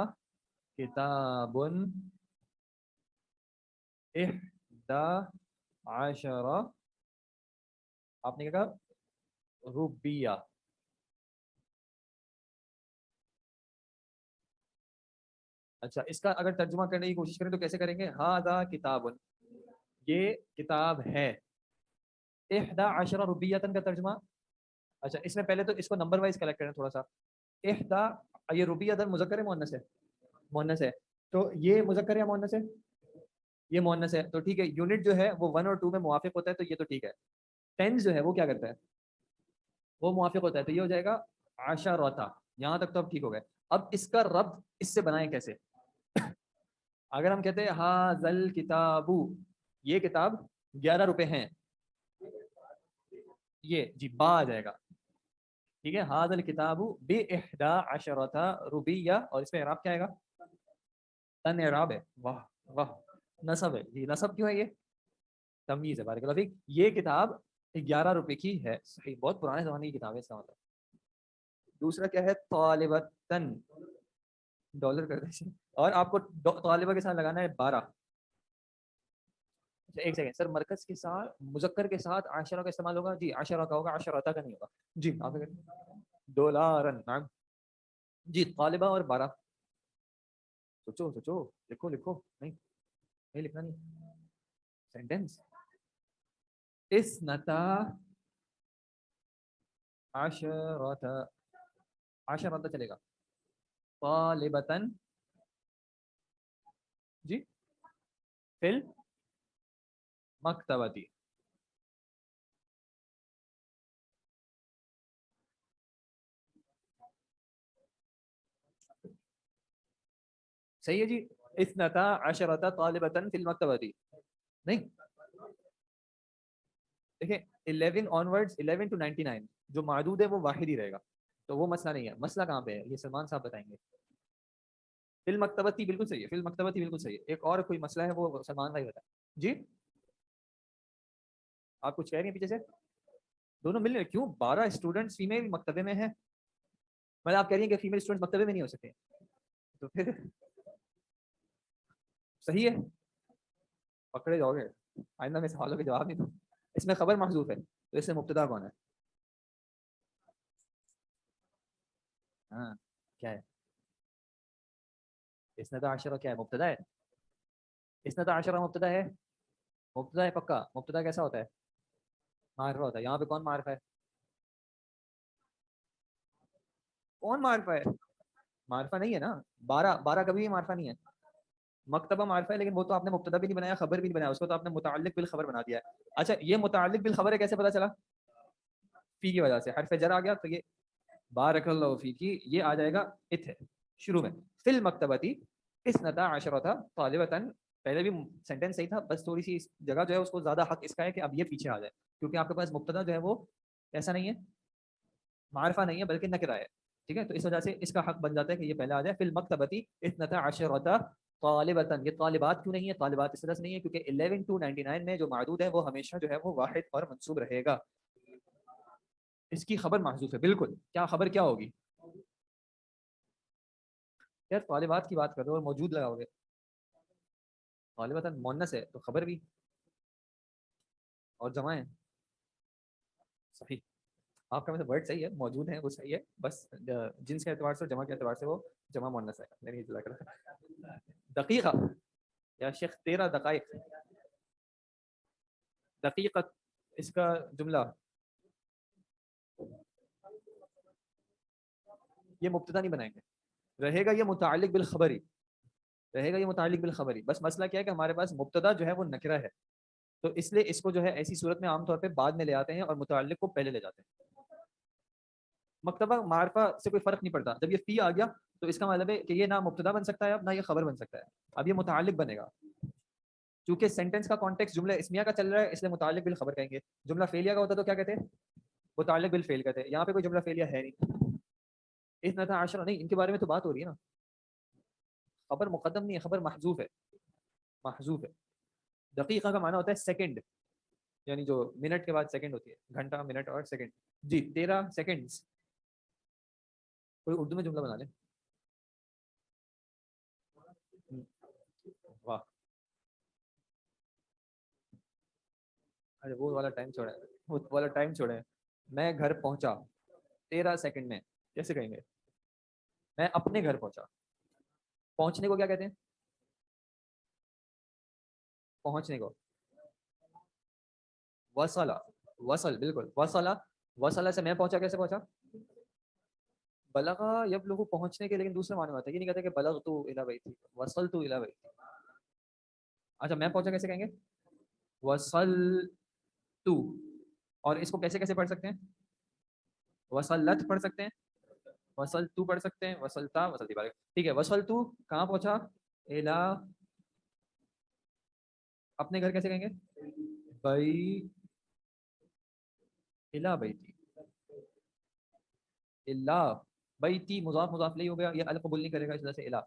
کتاب احدى عشر. آپ نے کیا کہا روبیہ. اچھا اس کا اگر ترجمہ کرنے کی کوشش کریں تو کیسے کریں گے؟ ہاذا کتاب یہ کتاب ہے. احدى عشر روبیتن کا ترجمہ. اچھا اس میں پہلے تو اس کو نمبر وائز کلیکٹ کریں تھوڑا سا. احدى یہ روبیتن مذکر ہے مؤنث ہے؟ مؤنث ہے. تو یہ مذکر ہے مؤنث ہے؟ یہ مؤنث ہے. تو ٹھیک ہے یونٹ جو ہے وہ 1 اور 2 میں موافق ہوتا ہے تو یہ تو ٹھیک ہے. ٹینس جو ہے وہ کیا کرتا ہے؟ وہ موافق ہوتا ہے تو یہ ہو جائے گا عشرۃ. یہاں تک تو اب ٹھیک ہو گئے. اب اس کا ربط اس سے بنائیں کیسے؟ اگر ہم کہتے ہیں ہاذل کتابو یہ کتاب 11 روپے ہیں. یہ جی با آ جائے گا. ٹھیک ہے ہاذل کتابو باحدى عشرۃ روبیہ. اور اس میں اعراب کیا آئے گا؟ تن اعراب ہے. واہ واہ. نصب ہے. جی نصب کیوں ہے؟ یہ تمیز ہے. بارک اللہ فیک. یہ کتاب 11 روپے کی ہے. صحیح بہت پرانے زمانے کی کتاب ہے اس کا مطلب. دوسرا کیا ہے؟ طالبتن. ڈالر کر دیں اور آپ کو طالبہ کے ساتھ لگانا ہے 12. ایک سیکنڈ سر. مرکز کے ساتھ مذکر کے ساتھ عشرہ کا استعمال ہوگا. جی عشرہ کا ہوگا عشرۃ کا نہیں ہوگا. جی آپ ڈولارن. جی طالبہ اور 12. سوچو لکھو. نہیں لکھنا نہیں. سینٹینس اثنتا عشرۃ چلے گا. طالبتن جی فل مکتبتی. صحیح ہے جی. اثنتا عشرۃ طالبتن فی المکتبتی. نہیں دیکھیں 11 آنورڈز 11 to 99 جو معدود ہے وہ واحد ہی رہے گا. تو وہ مسئلہ نہیں ہے. مسئلہ کہاں پہ ہے یہ سلمان صاحب بتائیں گے. فی المکتبتی بالکل صحیح ہے. فی المکتبتی بالکل صحیح ہے. ایک اور کوئی مسئلہ ہے وہ سلمان بھائی بتائیں. جی آپ کچھ کہہ رہی ہیں پیچھے سے؟ دونوں مل رہے کیوں؟ 12 اسٹوڈنٹس فیمیل مکتبے میں ہیں. مطلب آپ کہہ رہی ہیں کہ فیمیل اسٹوڈنٹس مکتبے میں نہیں ہو سکتے تو پھر صحیح ہے. پکڑے جاؤ گے. آئندہ میں سوالوں کے جواب نہیں دوں. اس میں خبر محذوف ہے تو اس سے مبتدا کون ہے؟ ہاں کیا ہے؟ اثنتا عشرہ کیا ہے؟ مبتدا ہے. اثنتا عشرہ مبتدا ہے. مبتدا ہے پکا. مبتدا کیسا ہوتا ہے؟ معرفہ ہوتا ہے. یہاں پہ کون معرفہ ہے؟ کون معرفہ ہے؟ معرفہ نہیں ہے نا. 12 کبھی بھی معرفہ نہیں ہے. مکتبہ معرفہ ہے لیکن وہ تو آپ نے مبتدا بھی نہیں بنایا خبر بھی نہیں بنایا. اس کو تو آپ نے متعلق بالخبر بنا دیا ہے. اچھا یہ متعلق بالخبر ہے کیسے پتا چلا؟ فی کی وجہ سے حرف جر آ گیا تو یہ بارک اللہ فی کی یہ آ جائے گا ات ہے شروع میں. فی المکتبتی اثنتا عشرۃ طالبۃ. پہلے بھی سینٹینس صحیح تھا بس تھوڑی سی جگہ جو ہے اس کو زیادہ حق اس کا ہے کہ اب یہ پیچھے آ جائے کیونکہ آپ کے پاس مبتدا جو ہے وہ ایسا نہیں ہے معرفہ نہیں ہے بلکہ نکرہ ہے. ٹھیک ہے تو اس وجہ سے اس کا حق بن جاتا ہے کہ یہ پہلے آ جائے. فی المکتبتی اثنتا عشرۃ طالبۃ. یہ طالبات کیوں نہیں ہے؟ طالبات اس طرح سے نہیں ہے کیونکہ 11 to 99 میں جو معدود ہے وہ ہمیشہ جو ہے وہ واحد اور منصوب رہے گا. اس کی خبر محذوف ہے. بالکل. کیا خبر کیا ہوگی؟ یار طالبات کی بات کر رہے ہو اور موجود لگاؤ گے. طالبات مونس ہے تو خبر بھی اور جمع ہے. صحیح. آپ کا ویسے ورڈ صحیح ہے, موجود ہیں وہ صحیح ہے, بس جنس کے اعتبار سے جمع کے اعتبار سے وہ جمع مونس ہے. نہیں جزاک اللہ. دقیقہ یا شیخ 13 دقائق. دقیقت اس کا جملہ یہ مبتدا نہیں بنائیں گے, رہے گا یہ متعلق بالخبری, رہے گا یہ متعلق بالخبری. بس مسئلہ کیا ہے کہ ہمارے پاس مبتدا جو ہے وہ نکرہ ہے, تو اس لیے اس کو جو ہے ایسی صورت میں عام طور پہ بعد میں لے آتے ہیں اور متعلق کو پہلے لے جاتے ہیں. مکتبہ معرفہ سے کوئی فرق نہیں پڑتا. جب یہ فی آ گیا تو اس کا مطلب ہے کہ یہ نہ مبتدا بن سکتا ہے اب, نہ یہ خبر بن سکتا ہے. اب یہ متعلق بنے گا. چونکہ سینٹینس کا کانٹیکس جملہ اسمیہ کا چل رہا ہے, اس لیے متعلق بالخبر کہیں گے. جملہ فعلیہ کا ہوتا تو کیا کہتے ہیں, متعلق بالفعل کہتے ہیں. یہاں پہ کوئی جملہ فعلیہ ہے نہیں. اثنتا عشرہ نہیں, ان کے بارے میں تو بات ہو رہی ہے نا. خبر مقدم نہیں ہے, خبر محذوف ہے, محذوف ہے. دقیقہ کا معنی ہوتا ہے سیکنڈ, یعنی جو منٹ کے بعد سیکنڈ ہوتی ہے, گھنٹہ منٹ اور سیکنڈ. جی 13 سیکنڈز. کوئی اردو میں جملہ بنا لیں. واہ, ارے وہ والا ٹائم چھوڑے, وہ والا ٹائم چھوڑے. میں گھر پہنچا 13 سیکنڈ میں, کیسے کہیں گے؟ میں اپنے گھر پہنچا. پہنچنے کو کیا کہتے ہیں؟ پہنچنے کو وصلہ. وصل, بالکل وصلہ. وصلہ سے میں پہنچا, کیسے پہنچا؟ بلغا یبلغ پہنچنے کے, لیکن دوسرے معنی میں آتا ہے. یہ نہیں کہتے کہ بلغت الی بیتی, وصلت الی بیتی. اچھا میں پہنچا کیسے کہیں گے؟ وصلت. اور اس کو کیسے کیسے پڑھ سکتے ہیں؟ وصلت پڑھ سکتے ہیں, وصلت پڑھ سکتے ہیں, وصلتا, وصلتی بارک. ٹھیک ہے. وصلت کہاں پہنچا؟ الی, اپنے گھر کیسے کہیں گے؟ بئی, الی بیتی. الا بیتی مضاف مضاف نہیں ہو گیا, یہ القبول نہیں کرے گا, اس وجہ سے الا.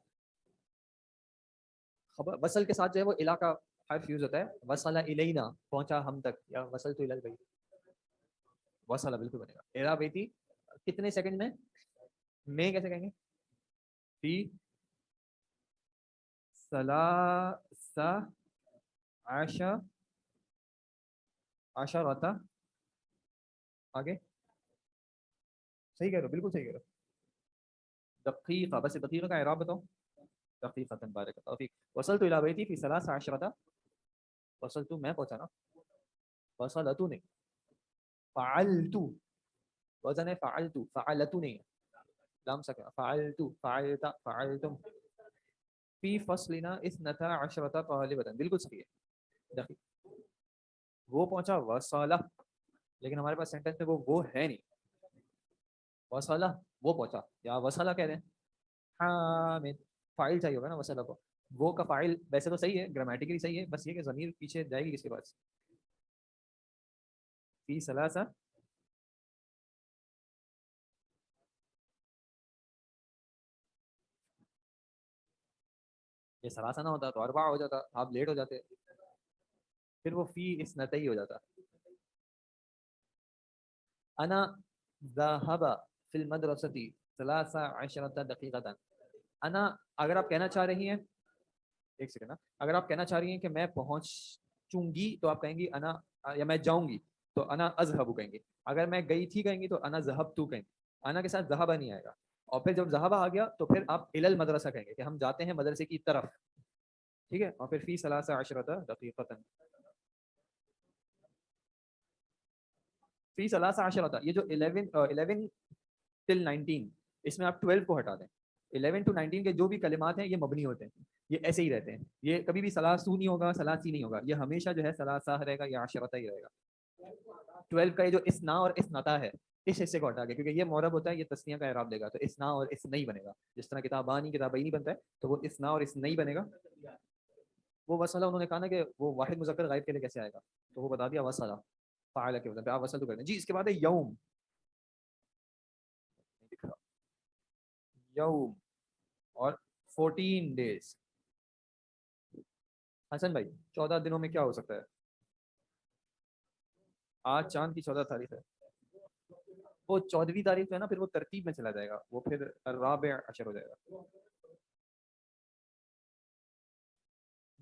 خبر وصل کے ساتھ جو ہے وہ الا کا حرف یوز ہوتا ہے. وصل الینا, پہنچا ہم تک, یا وصلت الی البیت. وصل بالکل بنے گا. الی بیتی کتنے سیکنڈ میں کیسے کہیں گے؟ فی ثلاث عشر عشرۃ. آگے صحیح کہہ رہے ہو, بالکل صحیح کہہ رہے ہو. دقیقہ, بس دقیقہ کا اعراب بتاؤ. دقیقۃ بارک اللہ فیک. وصلت الی بیتی فی ثلاث عشرۃ. وصلت میں پہنچا نا, وصلت نہیں. فعلت, وزن ہے فعلت, فعلت نہیں ہے, لام سکا. فعلت, فعلت, فعلتم. فی فصلنا اثنتا عشرۃ طالبۃ, بالکل صحیح ہے. دقیق. وہ پہنچا وصلہ, لیکن ہمارے پاس سینٹینس میں وہ ہے نہیں. وصلہ وہ پہنچا, یا وصلہ کہہ دیں. حامد, فاعل چاہیے ہوگا نا وصلہ کو. وہ کا فاعل ویسے تو صحیح ہے, گرامیٹیکلی صحیح ہے, بس یہ کہ ضمیر پیچھے جائے گی کس کے پاس؟ فی ثلاثہ. یہ ثلاثہ نہ ہوتا تو اربعہ ہو جاتا, آپ لیٹ ہو جاتے, پھر وہ فی اثنتین ہو جاتا. انا ذهب فی المدرسۃ ثلاث عشرۃ دقیقۃ. انا, اگر آپ کہنا چاہ رہی ہیں, ایک سیکنڈ نا, اگر آپ کہنا چاہ رہی ہیں کہ میں پہنچوں گی تو آپ کہیں گی انا, یا میں جاؤں گی تو انا اذهب کہیں گے. اگر میں گئی تھی کہیں گی تو انا ذهبت کہیں گے. انا کے ساتھ ذهب نہیں آئے گا. اور پھر جب ذهب آ گیا تو پھر آپ الی المدرسہ کہیں گے کہ ہم جاتے ہیں مدرسے کی طرف. ٹھیک ہے. اور پھر فی ثلاث عشرۃ دقیقۃ. فی ثلاث عشرۃ, یہ جو 11 ٹل 19, اس میں آپ 12 کو ہٹا دیں. 11 ٹو 19 کے جو بھی کلمات ہیں یہ مبنی ہوتے ہیں, یہ ایسے ہی رہتے ہیں. یہ کبھی بھی ثلاثو نہیں ہوگا, ثلاثی نہیں ہوگا, یہ ہمیشہ جو ہے ثلاثہ رہے گا یا عشرۃ ہی رہے گا. 12 کا یہ جو اسنا اور اسنتا ہے, اس حصے کو ہٹا کے, کیونکہ یہ معرب ہوتا ہے, یہ تسنیہ کا اعراب دے گا, تو اسنا اور اس نہیں بنے گا. جس طرح کتابانی کتابینی بنتا ہے, تو وہ اسنا اور اس نہیں بنے گا. وہ وصلہ انہوں نے کہا نا کہ وہ واحد مذکر غائب کے لیے کیسے آئے گا, تو وہ بتا دیا وصلہ فاعل کے وزن پہ, آپ وصل تو کر دیں. جی اس کے بعد ہے یوم. یوم اور 14 days. حسن بھائی 14 دنوں میں کیا ہو سکتا ہے؟ آج چاند کی 14 تاریخ ہے, وہ 14ویں تاریخ ہے نا, پھر وہ ترتیب میں چلا جائے گا, وہ پھر الرابع عشر ہو جائے گا.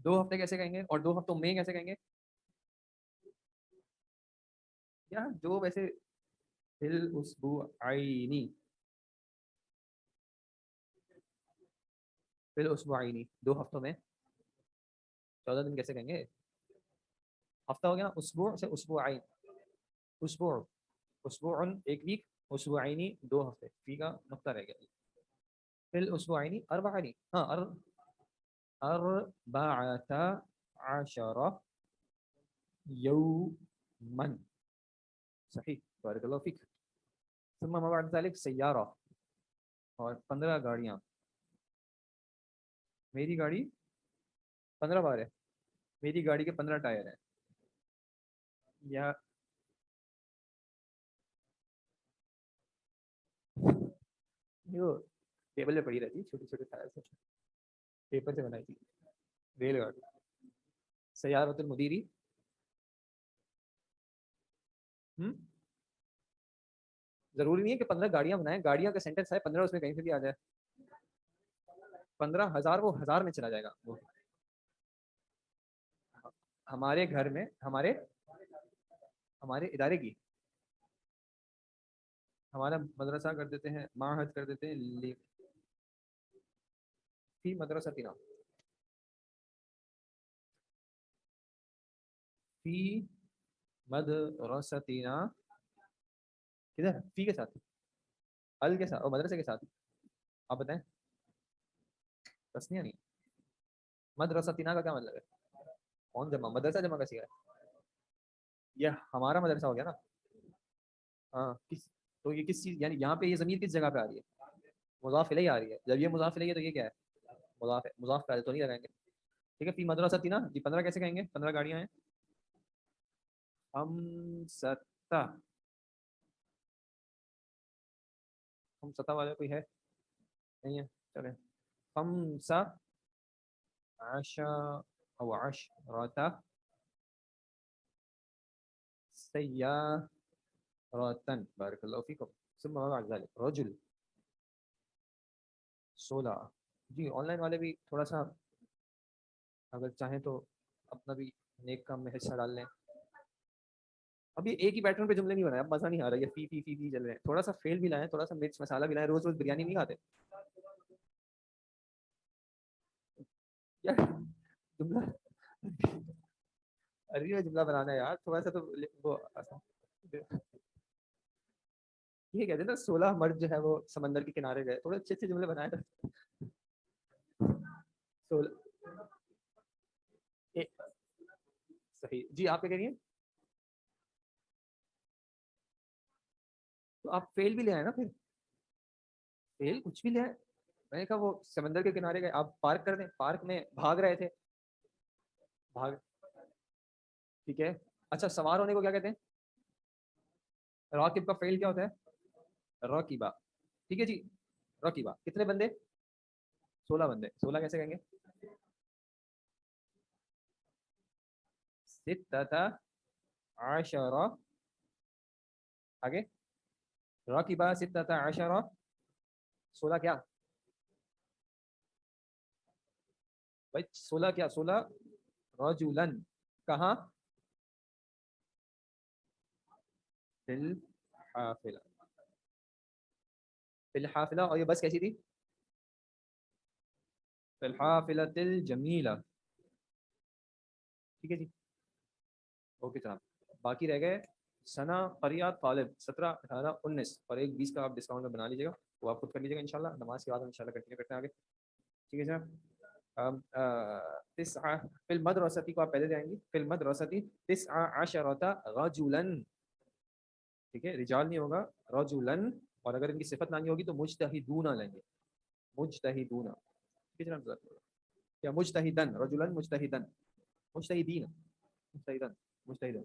2 ہفتے کیسے کہیں گے اور 2 ہفتوں میں کیسے کہیں گے؟ یا جو ویسے فی الاسبوعین، فی الاسبوعین 2 ہفتوں میں 14 دن کیسے کہیں گے؟ ہفتہ ہو گیا نا، اسبوع سے اسبوعین، اسبوع، اسبوع ایک ویک، اسبوعینی 2 ہفتے، فی کا نقطہ رہ گیا، فی الاسبوعین اربعین، ہاں اربعۃ عشر یوما، صحیح، بارک اللہ فیک. ثم ما بعد ذلك سیارہ، اور 15 گاڑیاں، میری گاڑی 15 بار ہے، میری گاڑی کے 15 ٹائر ہیں، یا جو ٹیبل پہ پڑی رہتی چھوٹی چھوٹی ٹائر سے، پیپر سے بنائی تھی، ریل گاڑی. سیارۃ المدیری، ضروری نہیں ہے کہ 15 گاڑیاں بنائیں، گاڑیاں کا سینٹینس ہے 15، اس میں کہیں سے بھی آ جائے. 15,000 وہ 1000 میں چلا جائے گا وہ. ہمارے گھر میں، ہمارے ادارے کی، ہمارا مدرسہ کر دیتے ہیں، معہد کر دیتے ہیں، فی مدرستنا، فی مدرستنا، کدھر فی کے ساتھ، ال کے ساتھ اور مدرسے کے ساتھ، آپ بتائیں. تسنیہ نہیں، مدرستنا کا کیا مطلب ہے؟ کون جمع، مدرسہ جمع کا سیگا ہے، یہ ہمارا مدرسہ ہو گیا نا. ہاں تو یہ کس چیز، یعنی یہاں پہ یہ ضمیر کس جگہ پہ آ رہی ہے؟ مضاف الیہ آ رہی ہے. جب یہ مضاف الیہ ہے تو یہ کیا ہے؟ مضاف ہے. مضاف پہلے تو نہیں لگائیں گے. ٹھیک ہے، فی مدرستنا جی 15 کیسے کہیں گے؟ 15 گاڑیاں ہیں. خمسۃ، خمسۃ والے کوئی ہے نہیں ہے، چلیں. خمسہ عشر او عشرۃ سیارۃ، بارک اللہ فیکم. ثم بعد ذلك رجل، 16. جی آن لائن والے بھی تھوڑا سا اگر چاہیں تو اپنا بھی نیک کام میں حصہ ڈال لیں. ابھی ایک ہی پیٹرن پہ جملے نہیں بنائے، اب مزہ نہیں آ رہا ہے، فی فی فی فی چل رہے ہیں. تھوڑا سا فیل بھی لائیں، تھوڑا سا مرچ مسالہ بھی لائیں. روز روز بریانی نہیں کھاتے یار. جملہ عربی میں جملہ بنانا ہے یار، تھوڑا سا تو وہ یہ کہتے ہیں نا 16 مرد جو ہے وہ سمندر کے کنارے گئے، تھوڑے اچھے اچھے جملے بنائے تھے. 16 صحیح. جی آپ کیا کہہ رہی ہیں؟ تو آپ فیل بھی لے آئے نا پھر، فیل کچھ بھی لے آئے. میں نے کہا وہ سمندر کے کنارے گئے، آپ پارک کر دیں، پارک میں بھاگ رہے تھے، بھاگ، ٹھیک ہے. اچھا سوار ہونے کو کیا کہتے ہیں؟ راکب کا فعل کیا ہوتا ہے؟ راکبہ. ٹھیک ہے جی، راکبہ. کتنے بندے؟ 16 بندے. 16 کیسے کہیں گے؟ ستۃ عشر، آگے راکبہ ستۃ عشر، 16 کیا بھائی؟ 16 کیا؟ 16 رجلن. کہاں؟ فی الحافلہ، فی الحافلہ. اور یہ بس کیسی تھی؟ فی الحافلۃ الجمیلہ. ٹھیک ہے جی، اوکے جناب. باقی رہ گئے ثنا، قریہ، طالب. 17، 18، 19 اور ایک 20 کا آپ ڈسکاؤنٹ میں بنا لیجیے گا، وہ آپ خود کر لیجیے گا انشاءاللہ. نماز کے بعد ہم انشاءاللہ کنٹینیو کرتے ہیں آگے. ٹھیک ہے جناب. تسعہ فی المدرسۃ کو آپ پہلے جائیں گی، فی المدرسۃ 19 رجلا. ٹھیک ہے، رجال نہیں ہوگا، رجلا. اور اگر ان کی صفت نانی ہوگی تو مجتہدون لیں گے، مجتہدون. ٹھیک ہے جناب. یا مجتہدن، رجلا مجتہدن، مجتہدین، مجتہدن، مجتہدن.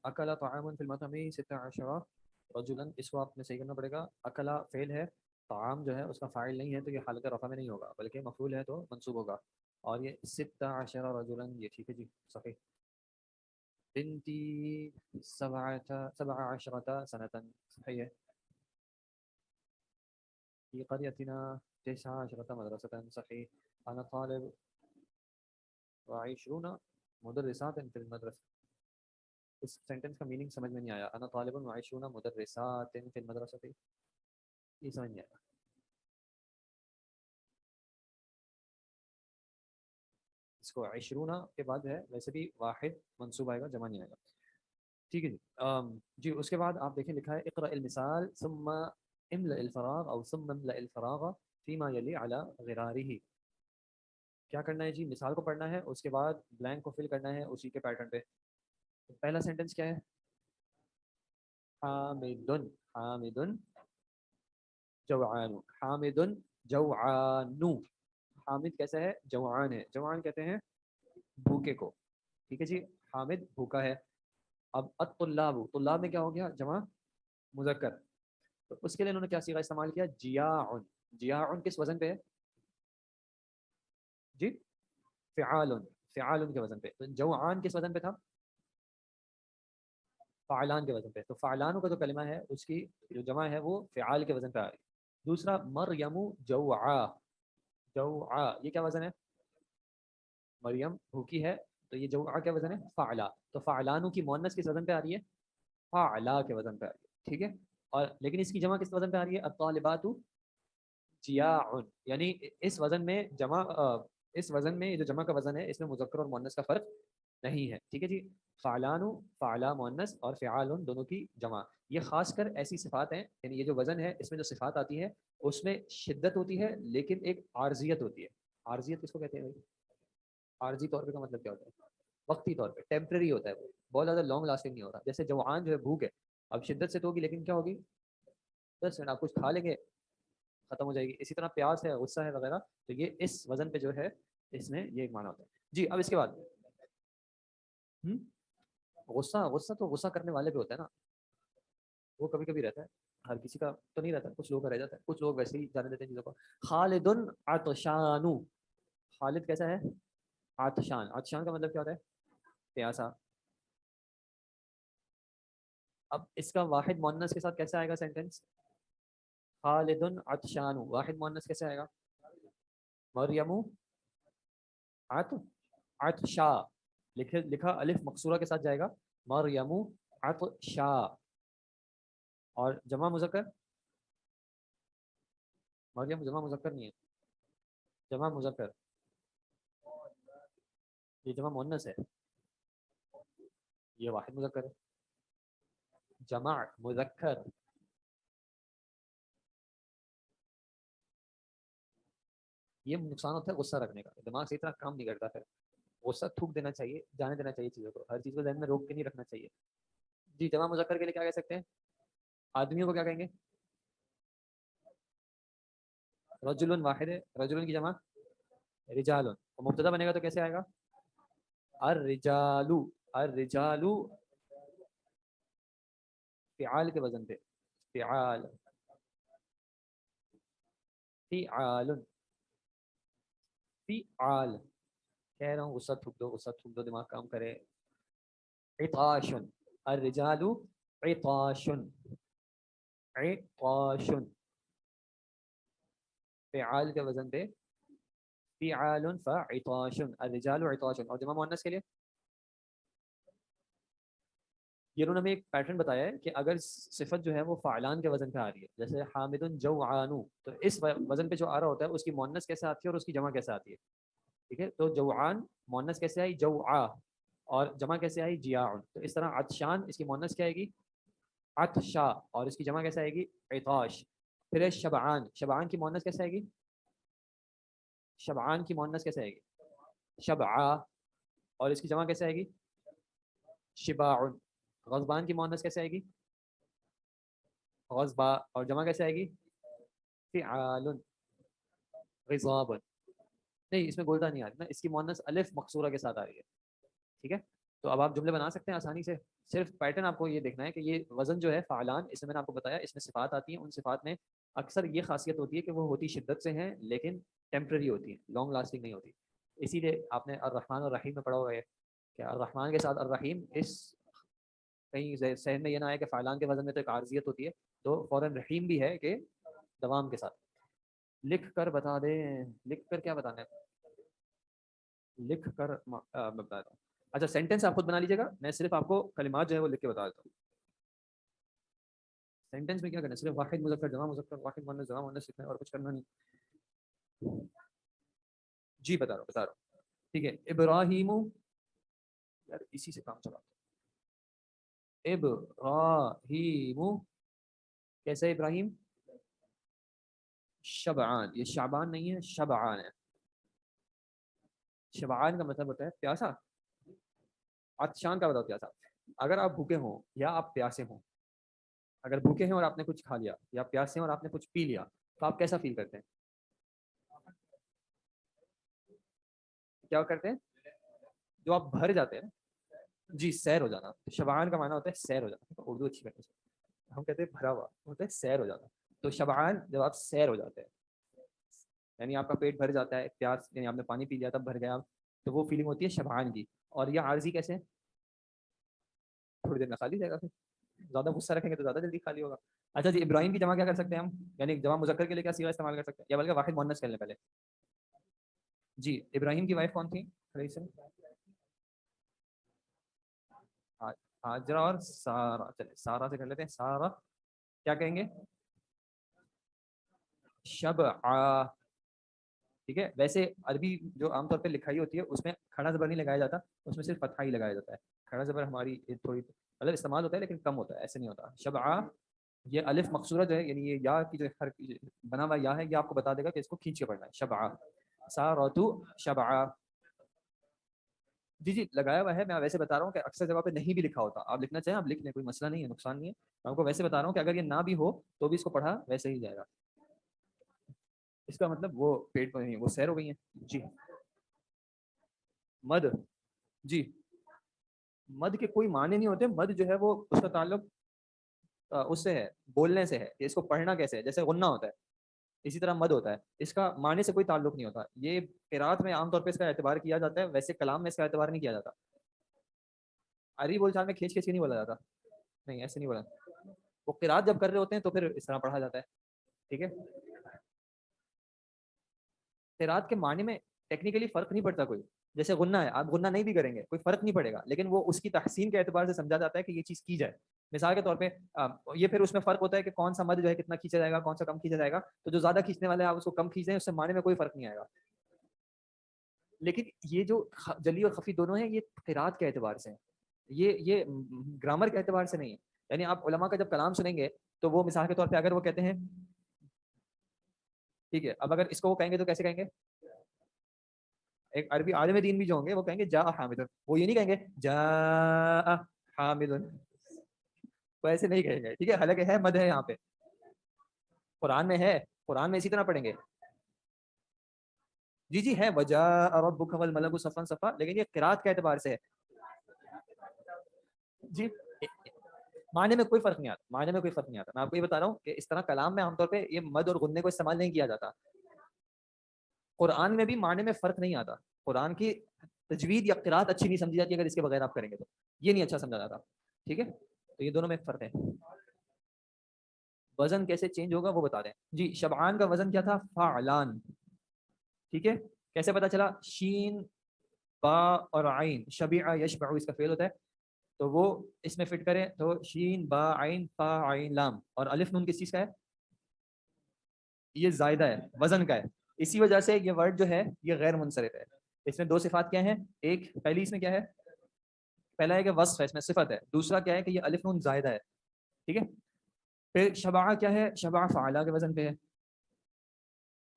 اکلا طعام فی المطعم 16 رجلا، اس کو آپ نے صحیح کرنا پڑے گا. اکلا فعل ہے، طعام جو ہے اس کا فاعل نہیں ہے تو یہ حالت رفع میں نہیں ہوگا بلکہ مفعول ہے تو منصوب ہوگا. اور یہ 16 رجلا، یہ ٹھیک ہے جی صحیح. بنتی 17 سنة، صحیح ہے. في قريتنا 19 مدرسة، صحيح. أنا طالب و20 مدرسات في المدرسة. اس سینٹنس کا میننگ سمجھ میں نہیں آیا. انا طالب و20 مدرسات في المدرسة، یہ سمجھ نہیں آیا. اس کو 20 کے بعد ہے ویسے بھی واحد منصوب آئے گا، جمع نہیں آئے گا. ٹھیک ہے جی. جی اس کے بعد آپ دیکھیں لکھا ہے اقرأ المثال ثم املأ الفراغ او ثم املأ الفراغ فيما يلي على غراره. کیا کرنا ہے جی؟ مثال کو پڑھنا ہے، اس کے بعد بلینک کو فل کرنا ہے اسی کے پیٹرن پہ. پہلا سینٹنس کیا ہے؟ حامد حامد جوعان، حامد جوعان. حامد کیسا ہے؟ جوعان ہے. جوعان کہتے ہیں بھوکے کو. ٹھیک ہے جی. حامد بھوکا ہے. اب الطلاب، طلاب میں کیا ہو گیا؟ جمع مذکر. تو اس کے لیے انہوں نے کیا صیغہ استعمال کیا؟ جیاعن. جیاعن کس وزن پہ ہے جی؟ فعال. فعال کے وزن پہ. تو جوعان کس وزن پہ تھا؟ فعلان کے وزن پہ. تو فعلان کا جو کلمہ ہے اس کی جو جمع ہے وہ فعال کے وزن پہ آ رہی. دوسرا مریم جوعا. جوعا یہ کیا وزن ہے؟ مریم بھوکی ہے تو یہ جوعا کیا وزن ہے؟ فعلا. تو فعلانو کی مؤنث کس وزن پہ آ رہی ہے؟ فعلا کے وزن پہ آ رہی ہے. ٹھیک ہے. اور لیکن اس کی جمع کس وزن پہ آ رہی ہے؟ الطالبات جیاع. یعنی اس وزن میں جمع اس وزن میں جو جمع کا وزن ہے اس میں مذکر اور مؤنث کا فرق نہیں ہے. ٹھیک ہے جی. فعلان فعلا مؤنث اور فعال دونوں کی جمع. یہ خاص کر ایسی صفات ہیں، یعنی یہ جو وزن ہے اس میں جو صفات آتی ہے اس میں شدت ہوتی ہے لیکن ایک عارضیت ہوتی ہے. عارضیت کس کو کہتے ہیں بھائی؟ عارضی طور پہ کا مطلب کیا ہوتا ہے؟ وقتی طور پہ، ٹیمپرری ہوتا ہے وہ، بہت زیادہ لانگ لاسٹنگ نہیں ہوتا. جیسے جوعان جو ہے بھوک ہے، اب شدت سے تو ہوگی لیکن کیا ہوگی؟ 10 منٹ آپ کچھ کھا لیں گے ختم ہو جائے گی. اسی طرح پیاس ہے، غصہ ہے وغیرہ، تو یہ اس وزن پہ جو ہے اس میں یہ ایک معنی ہوتا ہے. جی اب اس کے بعد غصہ، غصہ تو غصہ کرنے والے پہ ہوتا ہے نا، وہ کبھی کبھی رہتا ہے، ہر کسی کا تو نہیں رہتا، کچھ لوگ کا رہ جاتا ہے، کچھ لوگ ویسے ہی جانے دیتے ہیں چیزوں کو. خالد عطشان. خالد کیسا ہے؟ عطشان. عطشان کا مطلب کیا ہوتا ہے؟ پیاسا. اب اس کا واحد مؤنث کے ساتھ کیسے آئے گا سینٹینس؟ خالد عطشان. واحد مؤنث کیسے آئے گا؟ مریم عطشا. لکھا الف مقصورہ کے ساتھ جائے گا مریم عطشا. اور جمع مذکر، مریم جمع مذکر نہیں ہے، جمع مذکر، یہ جمع مؤنث ہے، یہ واحد مذکر ہے. جمع مذکر. یہ نقصان ہوتا ہے غصہ رکھنے کا، دماغ سے اتنا کام نہیں کرتا. پھر غصہ تھوک دینا چاہیے، جانے دینا چاہیے چیزوں کو، ہر چیز کو ذہن میں روک کے نہیں رکھنا چاہیے. جی جمع مذکر کے لیے کیا کہہ سکتے ہیں؟ آدمیوں کو کیا کہیں گے؟ رجل واحد ہے، رجل کی جمع رجال. مبتدا بنے گا تو کیسے آئے گا؟ الرجال. الرجال فعال کے وزن پہ. فعال فعال فعال. کہہ رہا ہوں غصہ تھوک دو، غصہ تھوک دو، دماغ کام کرے. عطاش. الرجال عطاش. عطاش فعال کے وزن پہ فعال فعطاش. الرجال عطاش. اور جمع مؤنث کے لیے یہ انہوں نے ہمیں ایک پیٹرن بتایا ہے کہ اگر صفت جو ہے وہ فعلان کے وزن پہ آ رہی ہے، جیسے حامد جوعان، تو اس وزن پہ جو آ رہا ہوتا ہے اس کی مؤنث کیسے آتی ہے اور اس کی جمع کیسے آتی ہے. ٹھیک ہے. تو جوعان مؤنث کیسے آئی؟ جوعا. اور جمع کیسے آئی؟ جیاعن. تو اس طرح عطشان اس کی مؤنث کیا آئے گی؟ عطشا. اور اس کی جمع کیسے آئے گی؟ عطاش. پھر شبعان. شبعان کی مؤنث کیسے آئے گی؟ شبعان کی مؤنث کیسے آئے گی؟ شبعا. اور اس کی جمع کیسے آئے گی؟ شباع. غضبان کی مؤنث کیسے آئے گی؟ غضبا. اور جمع کیسے آئے گی؟ فعال. غضاب. نہیں اس میں گولتا نہیں آ رہی نا، اس کی مؤنث الف مقصورہ کے ساتھ آ رہی ہے. ٹھیک ہے. تو اب آپ جملے بنا سکتے ہیں آسانی سے. صرف پیٹرن آپ کو یہ دیکھنا ہے کہ یہ وزن جو ہے فعلان، اس میں نے آپ کو بتایا اس میں صفات آتی ہیں. ان صفات میں اکثر یہ خاصیت ہوتی ہے کہ وہ ہوتی شدت سے ہیں لیکن ٹیمپرری ہوتی ہیں، لانگ لاسٹنگ نہیں ہوتی. اسی لیے آپ نے الرحمن الرحیم میں پڑھا ہوا ہے کہ الرحمن کے ساتھ الرحیم، اس کہیں ذہن میں یہ نہ آئے کہ فعلان کے وزن میں تو ایک عارضیت ہوتی ہے، تو فوراً رحیم بھی ہے کہ دوام کے ساتھ. لکھ کر بتا دیں. لکھ کر کیا بتانا ہے؟ لکھ کر میں بتاتا ہوں. اچھا سینٹینس آپ خود بنا لیجیے گا، میں صرف آپ کو کلمات جو ہے وہ لکھ کے بتا دیتا ہوں. سینٹینس میں کیا کرنا ہے؟ صرف واحد مذکر جمع مذکر، واحد مؤنث جمع مؤنث لکھنا ہے، اور کچھ کرنا نہیں. جی بتا رہا ہوں. ٹھیک ہے. ابراہیم، یار اسی سے کام چلا. ابراہیم کیسے ابراہیم؟ شبعان، یہ شعبان نہیں ہے، شبعان ہے. شبعان کا مطلب ہوتا ہے پیاسا. عطشان کا مطلب پیاسا. اگر آپ بھوکے ہوں یا آپ پیاسے ہوں، اگر بھوکے ہیں اور آپ نے کچھ کھا لیا، یا پیاسے ہیں اور آپ نے کچھ پی لیا، تو آپ کیسا فیل کرتے ہیں؟ کیا کرتے ہیں؟ جو آپ بھر جاتے ہیں. جی سیر ہو جانا. شبعان کا معنی ہوتا ہے سیر ہو جانا. اردو اچھی کرنی چاہیے. ہم کہتے ہیں بھرا ہوا، ہوتا ہے سیر ہو جانا. تو شبعان جب آپ سیر ہو جاتے ہیں، یعنی آپ کا پیٹ بھر جاتا ہے، پیاس یعنی آپ نے پانی پی لیا تب بھر گیا، تو وہ فیلنگ ہوتی ہے شبعان کی. اور یہ عارضی کیسے؟ تھوڑی دیر میں خالی جائے گا. پھر زیادہ غصہ رکھیں گے تو زیادہ جلدی خالی ہوگا. اچھا جی، ابراہیم کی جمع کیا کر سکتے ہیں ہم؟ یعنی جمع مذکر کے لیے کیا صیغہ استعمال کر سکتے ہیں، یا بلکہ واحد مؤنث کر لیں پہلے. جی ابراہیم کی وائف کون تھی؟ ہاجرہ اور سارہ. چلے سارہ سے کر لیتے ہیں. سارہ کیا کہیں گے؟ شبعہ. ٹھیک ہے. ویسے عربی جو عام طور پہ لکھائی ہوتی ہے اس میں کھڑا زبر نہیں لگایا جاتا، اس میں صرف فتحہ ہی لگایا جاتا ہے. کھڑا زبر ہماری تھوڑی مطلب استعمال ہوتا ہے لیکن کم ہوتا ہے، ایسے نہیں ہوتا. شبعہ یہ الف مقصورہ جو ہے، یعنی یہ یا کی جو بنا ہوا یا ہے، یہ آپ کو بتا دے گا کہ اس کو کھینچ کے پڑھنا ہے. شبعہ. سارۃ شبعہ. جی لگایا ہوا ہے. میں ویسے بتا رہا ہوں کہ اکثر جگہ پہ نہیں بھی لکھا ہوتا. آپ لکھنا چاہیں آپ لکھ لیں، کوئی مسئلہ نہیں ہے، نقصان نہیں ہے. میں آپ کو ویسے بتا رہا ہوں کہ اگر یہ نہ بھی ہو تو بھی اس کو پڑھا ویسے ہی جائے گا. اس کا مطلب وہ پیٹ پر نہیں، وہ سیر ہو گئی ہیں. جی مد. جی مد کے کوئی معنی نہیں ہوتے. مد جو ہے وہ اس کا تعلق اس سے ہے، بولنے سے ہے. کہ اس کو پڑھنا کیسے ہے، جیسے غنہ ہوتا ہے اسی طرح مد ہوتا ہے. اس کا معنی سے کوئی تعلق نہیں ہوتا. یہ قرات میں عام طور پہ اس کا اعتبار کیا جاتا ہے، ویسے کلام میں اس کا اعتبار نہیں کیا جاتا. عربی بول چال میں کھینچ کھینچ کے نہیں بولا جاتا. نہیں ایسے نہیں بولا. وہ قرات جب کر رہے ہوتے ہیں تو پھر اس طرح پڑھا جاتا ہے. ٹھیک ہے. قرات کے معنی میں ٹیکنیکلی فرق نہیں پڑتا کوئی. جیسے غنہ ہے، آپ غنہ نہیں بھی کریں گے کوئی فرق نہیں پڑے گا، لیکن وہ اس کی تحسین کے اعتبار سے سمجھا جاتا ہے کہ یہ چیز کی جائے. مثال کے طور پہ یہ پھر اس میں فرق ہوتا ہے کہ کون سا مد جو ہے کتنا کھینچا جائے گا، کون سا کم کھینچا جائے گا. تو جو زیادہ کھینچنے والے ہیں آپ اس کو کم کھینچ دیں، اس سے معنی میں کوئی فرق نہیں آئے گا. لیکن یہ جو جلی اور خفی دونوں ہیں، یہ قرات کے اعتبار سے ہیں، یہ گرامر کے اعتبار سے نہیں ہے. یعنی آپ علماء کا جب کلام سنیں گے تو وہ مثال کے طور پہ اگر وہ کہتے ہیں، ٹھیک ہے، اب اگر اس کو وہ کہیں گے تو کیسے کہیں گے؟ ایک عربی عالم دین بھی جو ہوں گے وہ کہیں گے جا حامد. وہ یہ نہیں کہیں گے جا حامد، وہ ایسے نہیں کہیں گے. ٹھیک ہے. حالانکہ ہے مد ہے یہاں پہ، قرآن میں ہے، قرآن میں اسی طرح پڑھیں گے. جی ہے وجاء ربک والملک صفا صفا، لیکن یہ قرات کے اعتبار سے ہے. جی معنی میں کوئی فرق نہیں آتا. معنی میں کوئی فرق نہیں آتا. میں آپ کو یہ بتا رہا ہوں کہ اس طرح کلام میں عام طور پہ یہ مد اور غننے کو استعمال نہیں کیا جاتا. قرآن میں بھی معنی میں فرق نہیں آتا. قرآن کی تجوید یا قرات اچھی نہیں سمجھی جاتی اگر اس کے بغیر آپ کریں گے تو یہ نہیں اچھا سمجھا جاتا. ٹھیک ہے. تو یہ دونوں میں ایک فرق ہے. وزن کیسے چینج ہوگا وہ بتا دیں. جی شبعان کا وزن کیا تھا؟ فعلان. ٹھیک ہے. کیسے پتا چلا؟ شین با اور عین. شبیع یشبع اس کا فعل ہوتا ہے، تو وہ اس میں فٹ کریں تو شین با عین فا عین لام. اور الف نون کس چیز کا ہے؟ یہ زائدہ ہے، وزن کا ہے. اسی وجہ سے یہ ورڈ جو ہے یہ غیر منصرف ہے. اس میں دو صفات کیا ہیں؟ ایک پہلی اس میں کیا ہے؟ پہلا ہے کہ وصف ہے، اس میں صفت ہے. دوسرا کیا ہے کہ یہ الف نون زائدہ ہے. ٹھیک ہے. پھر شبع کیا ہے؟ شبع فعلا کے وزن پہ ہے،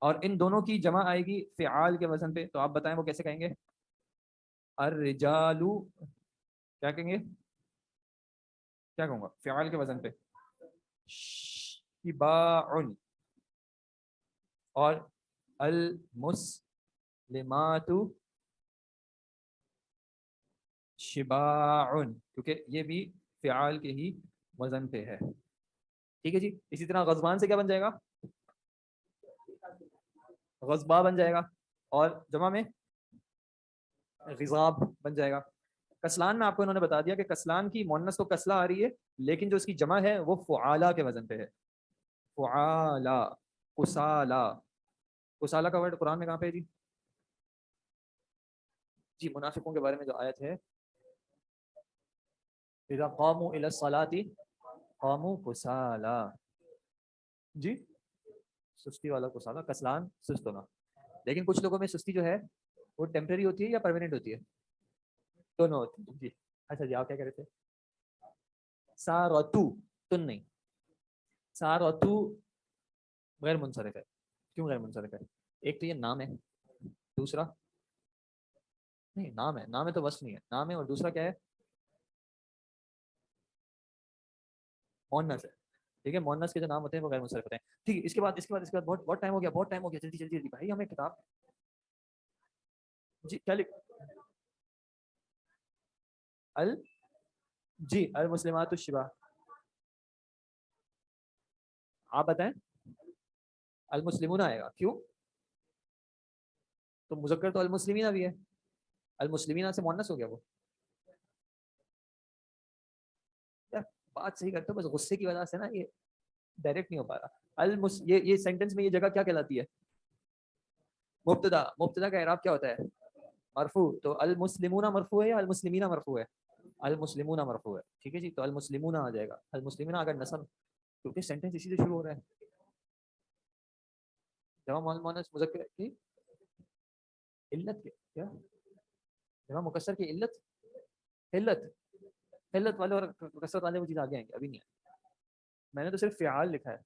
اور ان دونوں کی جمع آئے گی فعال کے وزن پہ. تو آپ بتائیں وہ کیسے کہیں گے؟ الرجالو کیا کہیں گے؟ کیا کہوں گا فعال کے وزن پہ؟ شباع. اور المسلمات شباعن، کیونکہ یہ بھی فعال کے ہی وزن پہ ہے. ٹھیک ہے جی. اسی طرح غضبان سے کیا بن جائے گا؟ غضبا بن جائے گا. اور جمع میں غضاب بن جائے گا. کسلان میں آپ کو انہوں نے بتا دیا کہ کسلان کی مؤنث تو کسلا آ رہی ہے، لیکن جو اس کی جمع ہے وہ فعالا کے وزن پہ ہے. فعالا، کسالا. کسالا کا ورڈ قرآن میں کہاں پہ ہے جی؟ جی منافقوں کے بارے میں جو آیت ہے، اذا قاموا الى الصلاة قاموا کسالا. جی سستی والا کسالا، کسلان سست ہونا. لیکن کچھ لوگوں میں سستی جو ہے وہ ٹیمپرری ہوتی ہے یا پرماننٹ ہوتی ہے؟ دونوں ہوتی ہے. جی اچھا جی آپ کیا کہہ رہے تھے؟ سارتو، تن نہیں. سارتو غیر منصرف ہے. کیوں غیر منصرف ہے؟ ایک تو یہ نام ہے، دوسرا نہیں نام ہے، نام ہے تو وصف نہیں ہے، نام ہے. اور دوسرا کیا ہے؟ مؤنث ہے. ٹھیک ہے، مؤنث کے جو نام ہوتے ہیں وہ غیر منصرف ہوتے ہیں. ٹھیک ہے. اس کے بعد بہت ٹائم ہو گیا، جلدی جلدی جلدی بھائی ہمیں کتاب. جی کیا لکھ ال جی المسلمات الشبا. آپ بتائیں. المسلمون آئے گا کیوں؟ تو مذکر تو المسلمین بھی ہے، المسلمین سے مؤنث ہو گیا وہ. یار بات صحیح کرتے ہو، بس غصے کی وجہ سے نا یہ ڈائریکٹ نہیں ہو پا رہا. یہ سینٹینس میں یہ جگہ کیا کہلاتی ہے؟ مبتدا. مبتدا کا اعراب کیا ہوتا ہے؟ مرفوع. تو المسلمون مرفوع ہے یا المسلمین مرفوع ہے؟ المسلمون مرفوع ہے. ٹھیک ہے جی. تو المسلمون آ جائے گا. المسلمین اگر نسب، کیونکہ سینٹینس اسی سے شروع ہو رہا ہے. جمع مؤنث مذکر کی علت کیا؟ جمع مکسر کی علت، علت والے اور کثرت والے وہ چیز آگے آئیں گے، ابھی نہیں آئے. میں نے تو صرف فعال لکھا ہے.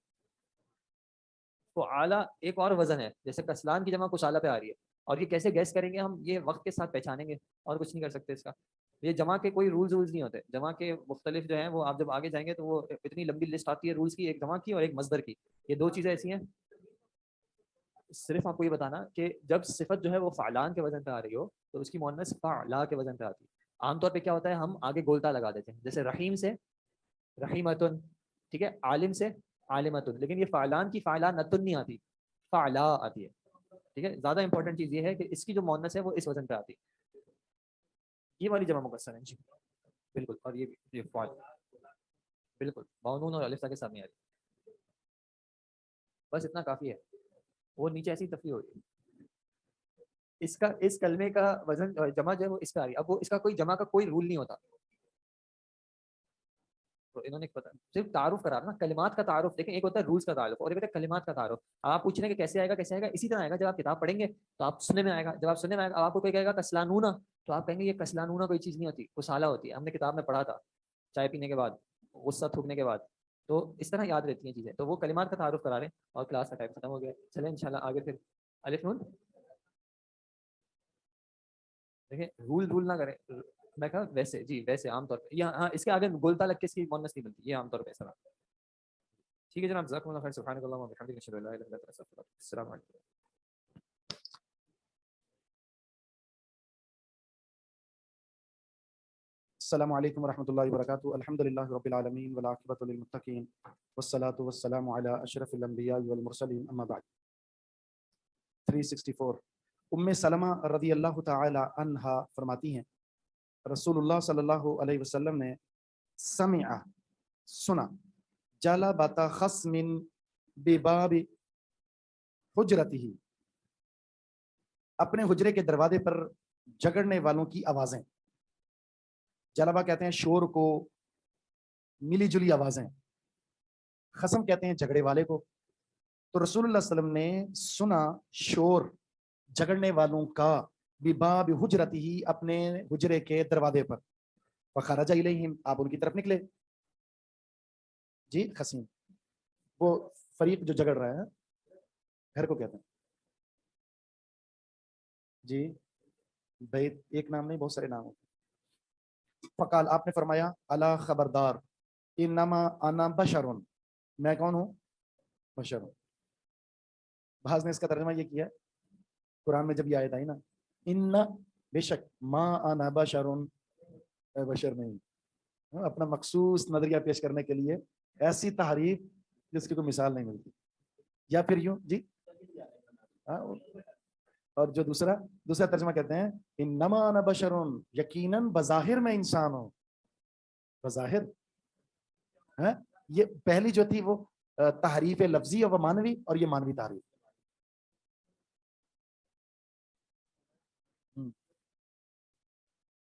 فعالا ایک اور وزن ہے، جیسے کسلان کی جمع کسالہ پہ آ رہی ہے. اور یہ کیسے گیس کریں گے ہم؟ یہ وقت کے ساتھ پہچانیں گے، اور کچھ نہیں کر سکتے اس کا. یہ جمع کے کوئی رولز نہیں ہوتے. جمع کے مختلف جو ہیں وہ آپ جب آگے جائیں گے تو وہ اتنی لمبی لسٹ آتی ہے رولز کی، ایک جمع کی اور ایک مصدر کی. یہ دو چیزیں ایسی ہیں. صرف آپ کو یہ بتانا کہ جب صفت جو ہے وہ فعلان کے وزن پہ آ رہی ہو تو اس کی مؤنث فعلا کے وزن پہ آتی ہے. عام طور پہ کیا ہوتا ہے، ہم آگے گولتا لگا دیتے ہیں، جیسے رحیم سے رحیمتن. ٹھیک ہے. عالم سے عالمتن. لیکن یہ فعلان کی فعلانتن نہیں آتی، فعلا آتی ہے. ٹھیک ہے. زیادہ امپورٹنٹ چیز یہ ہے کہ اس کی جو مؤنث ہے وہ اس وزن پہ آتی ہے. یہ والی جمع مکسر ہے جی بالکل. اور یہ فعل بالکل باؤنون اور الف کے سامنے آ رہی. بس اتنا کافی ہے. وہ نیچے ایسی تفریح ہو رہی ہے. اس کلمے کا وزن جمع جو ہے وہ اس کا آ رہی ہے. اب وہ اس کا کوئی جمع کا کوئی رول نہیں ہوتا. تو انہوں نے پتا صرف تعارف کرا نا، کلمات کا تعارف. دیکھیں ایک ہوتا ہے رولز کا تعارف اور ایک ہوتا ہے کلمات کا تعارف. آپ پوچھ رہے ہیں کہ کیسے آئے گا، کیسے آئے گا؟ اسی طرح آئے گا جب آپ کتاب پڑھیں گے تو آپ سننے میں آئے گا. جب آپ سننے میں آئے گا آپ کو کوئی کہے گا کسلانونا تو آپ کہیں گے یہ کسلانونا کوئی چیز نہیں ہوتی، کسالہ ہوتی ہے. ہم نے کتاب میں پڑھا تھا چائے پینے کے بعد، غصہ تھوکنے کے بعد. تو اس طرح یاد رہتی ہیں چیزیں. تو وہ کلمات کا تعارف کرا رہے ہیں. اور کلاس کا ٹائم ختم ہو گیا. چلیں انشاءاللہ آگے پھر الف نون. دیکھیں رول نہ کریں. میں کہا ویسے جی ویسے عام طور پہ ہاں اس کے آگے گولتا لگ کے اس کی مؤنث نہیں بنتی، یہ عام طور پہ ایسا. ٹھیک ہے جناب. جزاکم اللہ خیر. سبحانک اللہم و بحمدک، اشہد ان لا الہ الا انت، استغفرک. السلام علیکم. السلام علیکم ورحمۃ اللہ وبرکاتہ. الحمد للہ رب العالمین والعاقبۃ للمتقین والصلاۃ والسلام علی اشرف الانبیاء والمرسلین اما بعد. 364 ام سلمہ رضی اللہ تعالی عنہا فرماتی ہیں رسول اللہ صلی اللہ علیہ وسلم نے سمع سنا جلبۃ خصم بباب حجرتہ، اپنے حجرے کے دروازے پر جگڑنے والوں کی آوازیں. جلبہ کہتے ہیں شور کو، ملی جلی آوازیں. خصم کہتے ہیں جھگڑے والے کو. تو رسول اللہ صلی اللہ علیہ وسلم نے سنا شور جھگڑنے والوں کا بباب حجرتہ، اپنے حجرے کے دروازے پر. فخرج الیہم، آپ ان کی طرف نکلے. جی خصم وہ فریق جو جھگڑ رہا ہے، گھر کو کہتے ہیں. جی بھائی ایک نام نہیں، بہت سارے نام ہوتے. فقال، آپ نے فرمایا الا خبردار، انما انا بشرون، میں کون ہوں؟ بشر ہوں. بعض نے اس کا ترجمہ یہ کیا قرآن میں جب یہ آیت آئی نا، ان بے شک ما انا بشرون، اے بشر نہیں. اپنا مخصوص نظریہ پیش کرنے کے لیے ایسی تحریف جس کی کوئی مثال نہیں ملتی. یا پھر یوں جی اور جو دوسرا ترجمہ کہتے ہیں انما انا بشر، یقیناً بظاہر میں انسان ہوں. بظاہر یہ پہلی جو تھی وہ تحریف لفظی و مانوی، اور یہ مانوی تحریف.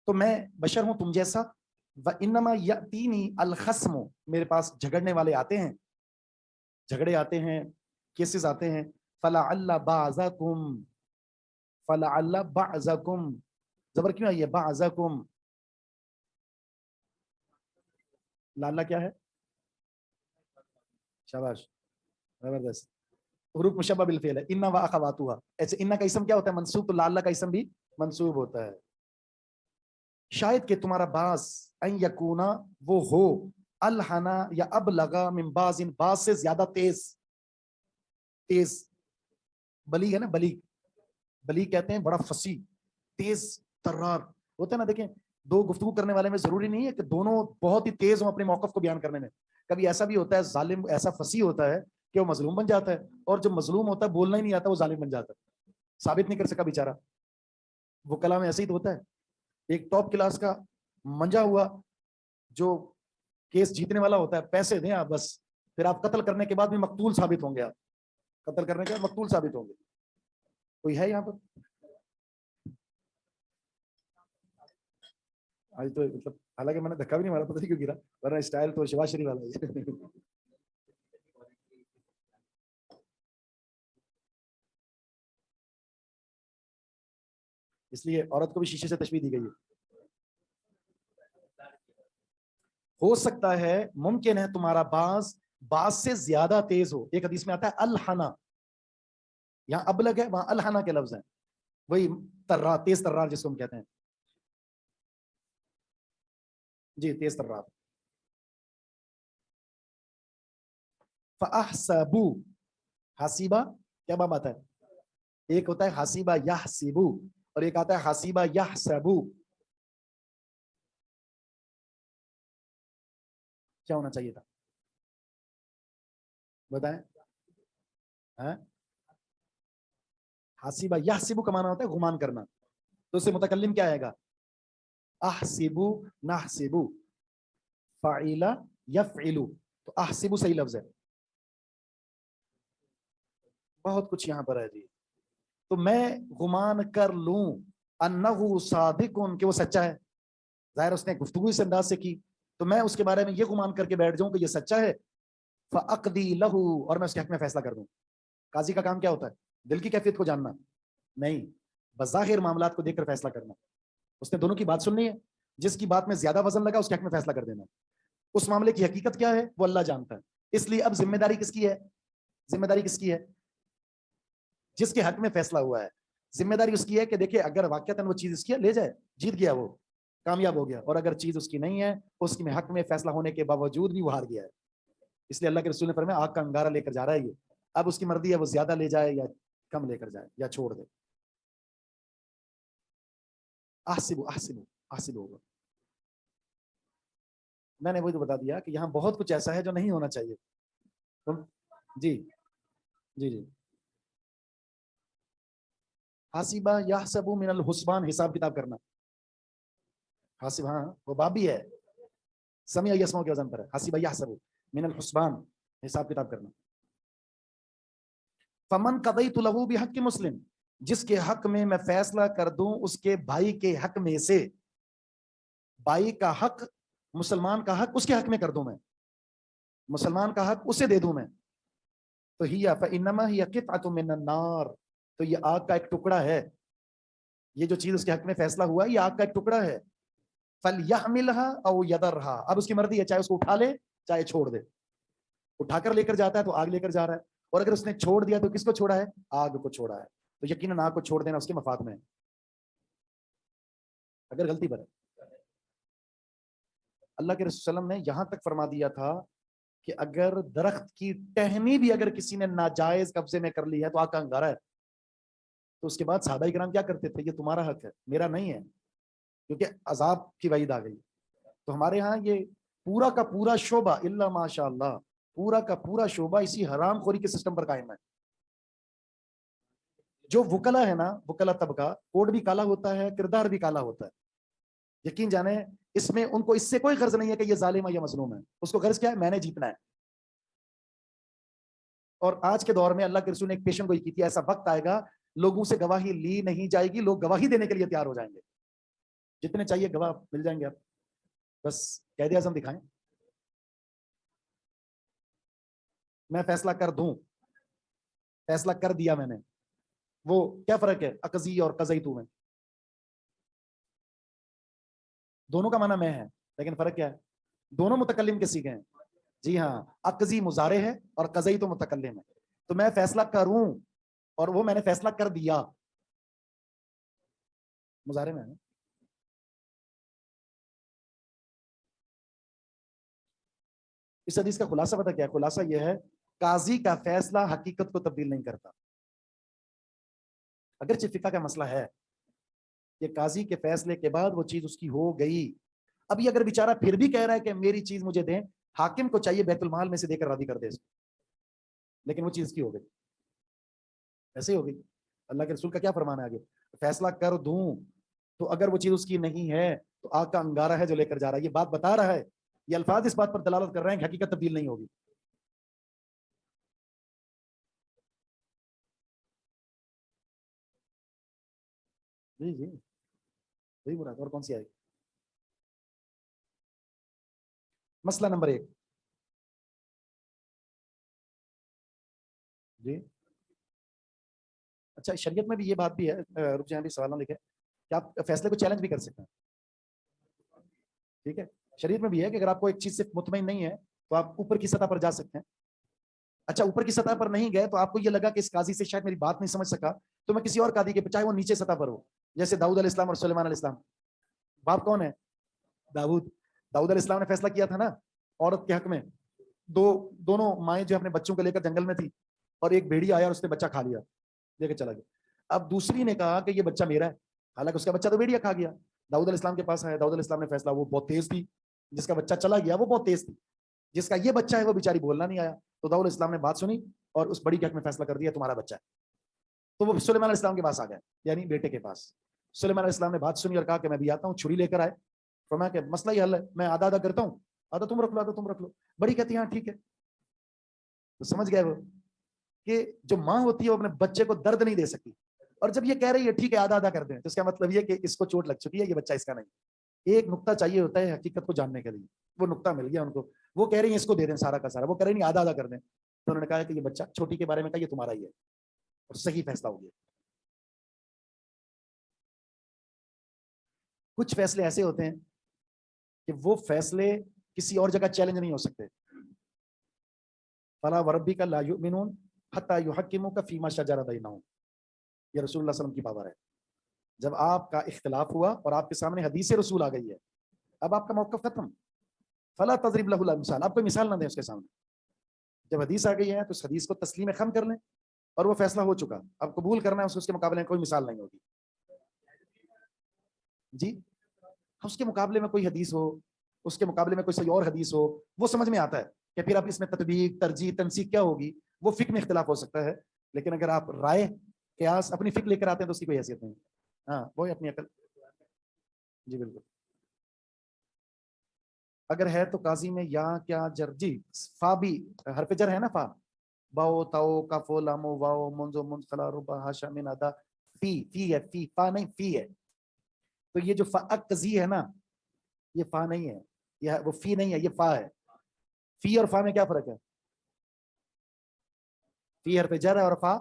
تو میں بشر ہوں تم جیسا. وَإِنَّمَا يَأْتِينِي الْخَصْمُ، میرے پاس جھگڑنے والے آتے ہیں، جھگڑے آتے ہیں، کیسز آتے ہیں. فَلَعَلَّ بَعْضَكُمْ، فَلَعَلَّ بَعْضَكُمْ، زبر کیوں آئی ہے بَعْضَكُمْ؟ لعلہ کیا ہے؟ شاباش، زبردست. حروف مشبہ بالفعل ہے. ان و اخواتها، ایسے ان کا اسم کیا ہوتا ہے؟ منصوب. تو لعلہ کا اسم بھی منصوب ہوتا ہے. شاید کہ تمہارا باز ان یکونا، وہ ہو، الحنا یا ابلغا من باز، باز سے زیادہ تیز. تیز بلیغ ہے نا، بلیغ. بلیغ کہتے ہیں بڑا فصیح، تیز ترار ہوتا ہے نا. دیکھیں دو گفتگو کرنے والے میں ضروری نہیں ہے کہ دونوں بہت ہی تیز ہوں اپنے موقف کو بیان کرنے میں. کبھی ایسا بھی ہوتا ہے ظالم ایسا فصیح ہوتا ہے کہ وہ مظلوم بن جاتا ہے، اور جو مظلوم ہوتا ہے بولنا ہی نہیں آتا وہ ظالم بن جاتا ہے، ثابت نہیں کر سکا بیچارہ. وہ کلام ایسے ہی تو ہوتا ہے. ایک ٹاپ کلاس کا منجا ہوا جو کیس جیتنے والا ہوتا ہے، پیسے دیں آپ بس، پھر آپ قتل کرنے کے بعد بھی مقتول ثابت ہوں گے. آپ قتل کرنے کے بعد مقتول ثابت ہوں گے. کوئی ہے یہاں پر؟ آج تو مطلب حالانکہ میں نے دھکا بھی نہیں مارا، پتہ نہیں کیوں گرا، ورنہ اسٹائل تو شباز شریف والا ہے. اس لیے عورت کو بھی شیشے سے تشبیہ دی گئی ہے. ہو سکتا ہے، ممکن ہے تمہارا باز سے زیادہ تیز ہو. ایک حدیث میں آتا ہے الحنا، یہاں ابلغ ہے، وہاں الحنا کے لفظ ہیں. وہی ترار، تیز ترار جس کو ہم کہتے ہیں. جی تیز ترار. فَأَحْسَبُوا، حسیبہ کیا باب آتا ہے؟ ایک ہوتا ہے حسیبہ یحسبو، اور ایک آتا ہے حسیبہ یحسبو. کیا ہونا چاہیے تھا بتائیں؟ حسیبہ یحسبو کا معنی ہوتا ہے گمان کرنا. تو اس سے متکلم کیا آئے گا؟ احسبو نحسبو، فعیلا یفعلو. تو احسبو صحیح لفظ ہے. بہت کچھ یہاں پر ہے جی. تو میں گمان کر لوں انہو صادقن، کہ وہ سچا ہے. ظاہر اس نے گفتگو اس انداز سے کی، تو میں اس کے بارے میں یہ گمان کر کے بیٹھ جاؤں کہ یہ سچا ہے. فاقضی لہو، اور میں اس کے حق میں فیصلہ کر دوں. قاضی کا کام کیا ہوتا ہے؟ دل کی کیفیت کو جاننا نہیں، بظاہر معاملات کو دیکھ کر فیصلہ کرنا. اس نے دونوں کی بات سننی ہے، جس کی بات میں زیادہ وزن لگا اس کے حق میں فیصلہ کر دینا. اس معاملے کی حقیقت کیا ہے وہ اللہ جانتا ہے. اس لیے اب ذمہ داری کس کی ہے؟ ذمہ داری کس کی ہے؟ جس کے حق میں فیصلہ ہوا ہے. ذمہ داری اس کی ہے کہ دیکھیں اگر واقعتاً وہ چیز اس کی ہے لے جائے، جیت گیا، وہ کامیاب ہو گیا. اور اگر چیز اس کی نہیں ہے، اس کے حق میں فیصلہ ہونے کے باوجود بھی وہ ہار گیا ہے. اس لیے اللہ کے رسول نے فرمایا آگ کا انگارہ لے کر جا رہا ہے یہ، اب اس کی مرضی ہے وہ زیادہ لے جائے یا کم لے کر جائے یا چھوڑ دے. احسبو احسبو احسبو ہوگا. میں نے وہی تو بتا دیا کہ یہاں بہت کچھ ایسا ہے جو نہیں ہونا چاہیے. جی جی جی. حاسبہ یحسبو من الحسبان، حساب کتاب کرنا. حاسب، ہاں وہ باب بھی ہے، سمع یسمع کے وزن پر ہے. حاسبہ یحسبو من الحسبان، حساب کتاب کرنا. فمن قضیت لہ بحق مسلم، جس کے حق میں میں فیصلہ کر دوں اس کے بھائی کے حق میں سے. بھائی کا حق، مسلمان کا حق اس کے حق میں کر دوں میں، مسلمان کا حق اسے دے دوں میں. تو ہی فانما ہی قطعۃ من النار، تو یہ آگ کا ایک ٹکڑا ہے. یہ جو چیز اس کے حق میں فیصلہ ہوا یہ آگ کا ایک ٹکڑا ہے. فلیحملها او یذرها، اب اس کی مرضی ہے چاہے اس کو اٹھا لے چاہے چھوڑ دے. اٹھا کر لے کر جاتا ہے تو آگ لے کر جا رہا ہے، اور اگر اس نے چھوڑ دیا تو کس کو چھوڑا ہے؟ آگ کو چھوڑا ہے. تو یقیناً آگ کو چھوڑ دینا اس کے مفاد میں ہے، اگر غلطی پر ہے. اللہ کے رسول صلی اللہ علیہ وسلم نے یہاں تک فرما دیا تھا کہ اگر درخت کی ٹہنی بھی اگر کسی نے ناجائز قبضے میں کر لی ہے تو آگ کا انگارہ ہے. تو اس کے بعد صحابہ کرام کیا کرتے تھے؟ یہ تمہارا حق ہے، میرا نہیں ہے، کیونکہ عذاب کی وعید آ گئی. تو ہمارے ہاں یہ پورا کا پورا شعبہ الا ماشاء اللہ، پورا کا پورا شعبہ اسی حرام خوری کے سسٹم پر قائم ہے. جو وکلا ہے نا، وکلا طبقہ، کوٹ بھی کالا ہوتا ہے، کردار بھی کالا ہوتا ہے. یقین جانے اس میں ان کو اس سے کوئی غرض نہیں ہے کہ یہ ظالم ہے یا مظلوم ہے. اس کو غرض کیا ہے؟ میں نے جیتنا ہے. اور آج کے دور میں اللہ کے رسول نے ایک پیشن گوئی کی تھی، ایسا وقت آئے گا لوگوں سے گواہی لی نہیں جائے گی، لوگ گواہی دینے کے لیے تیار ہو جائیں گے. جتنے چاہیے گواہ مل جائیں گے. آپ بس قائد اعظم دکھائیں، میں فیصلہ کر دوں، فیصلہ کر دیا میں نے. وہ کیا فرق ہے اقضی اور قضیتو میں؟ دونوں کا معنی میں ہے، لیکن فرق کیا ہے؟ دونوں متکلم کے سیکھے ہیں. جی ہاں، اقضی مضارع ہے اور قضیتو متکلم ہے. تو میں فیصلہ کروں اور وہ میں نے فیصلہ کر دیا، مضارع میں ہے. اس حدیث کا خلاصہ پتہ کیا ہے؟ خلاصہ یہ ہے، قاضی کا فیصلہ حقیقت کو تبدیل نہیں کرتا. اگرچہ فقہ کا مسئلہ ہے کہ قاضی کے فیصلے کے بعد وہ چیز اس کی ہو گئی. ابھی اگر بیچارہ پھر بھی کہہ رہا ہے کہ میری چیز مجھے دیں، حاکم کو چاہیے بیت المال میں سے دے کر راضی کر دے اس کو. لیکن وہ چیز کی ہو گئی، ایسے ہی ہو گئی. اللہ کے رسول کا کیا فرمان ہے آگے؟ فیصلہ کر دوں تو اگر وہ چیز اس کی نہیں ہے تو آگ کا انگارہ ہے جو لے کر جا رہا ہے. یہ بات بتا رہا ہے، یہ الفاظ اس بات پر دلالت کر رہے ہیں کہ حقیقت تبدیل نہیں ہوگی. جی جی وہی مراد. اور کون سی آئے؟ مسئلہ نمبر 1. جی اچھا، شریعت میں بھی یہ بات بھی ہے، رک جائیں بھی سوال نہ لکھے، کہ آپ فیصلے کو چیلنج بھی کر سکتے ہیں. ٹھیک ہے، شریعت میں بھی ہے کہ اگر آپ کو ایک چیز سے مطمئن نہیں ہے تو آپ اوپر کی سطح پر جا سکتے ہیں. اچھا، اوپر کی سطح پر نہیں گئے تو آپ کو یہ لگا کہ اس قاضی سے شاید میری بات نہیں سمجھ سکا، تو میں کسی اور قاضی کے، چاہے وہ نیچے سطح پر ہو، جیسے داؤد علیہ السلام اور سلیمان علیہ السلام. باپ کون ہے؟ داؤد. داؤد علیہ السلام نے فیصلہ کیا تھا نا عورت کے حق میں. دونوں مائیں جو اپنے بچوں کو لے کر جنگل میں تھی، اور ایک بھیڑیا آیا اور اس نے بچہ کھا لیا، لے کے چلا گیا. اب دوسری نے کہا کہ یہ بچہ میرا ہے، حالانکہ اس کا بچہ تو بھیڑیا کھا گیا. داؤد علیہ السلام کے پاس آیا، داؤد علیہ السلام نے فیصلہ، وہ بہت تیز تھی، جس کا بچہ چلا گیا وہ بہت تیز تھی، جس کا یہ بچہ ہے وہ بیچاری بولنا نہیں آیا. تو داؤد علیہ السلام نے بات سنی اور اس بڑی کے حق میں فیصلہ کر دیا تمہارا بچہ ہے. تو وہ سلیمان علیہ السلام کے پاس آ گئے، یعنی بیٹے کے پاس. سلیمان علیہ السلام نے بات سنی اور کہا کہ میں بھی آتا ہوں. چھری لے کر آئے، فرمایا کہ مسئلہ یہ حل ہے، میں آدھا آدھا کرتا ہوں، آدھا تم رکھ لو آدھا تم رکھ لو. بڑی کہتی ہے ہاں ٹھیک ہے. تو سمجھ گئے وہ کہ جو ماں ہوتی ہے وہ اپنے بچے کو درد نہیں دے سکتی، اور جب یہ کہہ رہی ہے ٹھیک ہے آدھا آدھا کر دیں، تو اس کا مطلب یہ کہ اس کو چوٹ لگ چکی ہے، یہ بچہ اس کا نہیں. ایک نقطہ چاہیے ہوتا ہے حقیقت کو جاننے کے لیے، وہ نقطہ مل گیا ان کو. وہ کہہ رہی ہیں اس کو دے دیں سارا کا سارا، وہ کہہ رہی ہیں آدھا آدھا کر دیں. تو انہوں نے کہا کہ یہ بچہ چھوٹی کے بارے میں کہا یہ تمہارا ہی ہے، اور صحیح فیصلہ ہو گیا. کچھ فیصلے ایسے ہوتے ہیں کہ وہ فیصلے کسی اور جگہ چیلنج نہیں ہو سکتے. فلا وربک لا یؤمنون حتی یحکموک فیما شجر بینہم، یہ رسول اللہ صلی اللہ علیہ وسلم کی پاور ہے. جب آپ کا اختلاف ہوا اور آپ کے سامنے حدیث رسول آ گئی ہے، اب آپ کا موقف ختم. فلا تضرب له الامثال، آپ کوئی مثال نہ دیں اس کے سامنے. جب حدیث آ گئی ہے تو اس حدیث کو تسلیم خم کر لیں، اور وہ فیصلہ ہو چکا، اب قبول کرنا ہے، اس کے مقابلے میں کوئی مثال نہیں ہوگی. جی اس کے مقابلے میں کوئی حدیث ہو، اس کے مقابلے میں کوئی صحیح اور حدیث ہو، وہ سمجھ میں آتا ہے کہ پھر اب اس میں تطبیق، ترجیح، تنسیق کیا ہوگی، وہ فقہ میں اختلاف ہو سکتا ہے. لیکن اگر آپ رائے، قیاس، اپنی فقہ لے کر آتے ہیں تو اس کی کوئی حیثیت نہیں. ہاں وہی اپنی عقل. جی بالکل. اگر ہے تو قاضی میں یا کیا جر، جی فا بھی حرف جر ہے نا، فا، باؤ تاؤ کافو لامو واؤ منزو منخلا ربا ہاشا من ادا، فی ہے، فی فا نہیں فی ہے. تو یہ جو فا اقضی ہے نا، یہ فا نہیں ہے، یہ وہ فی نہیں ہے، یہ فا ہے. فی اور فا میں کیا فرق ہے؟ فی حرف جر ہے اور فا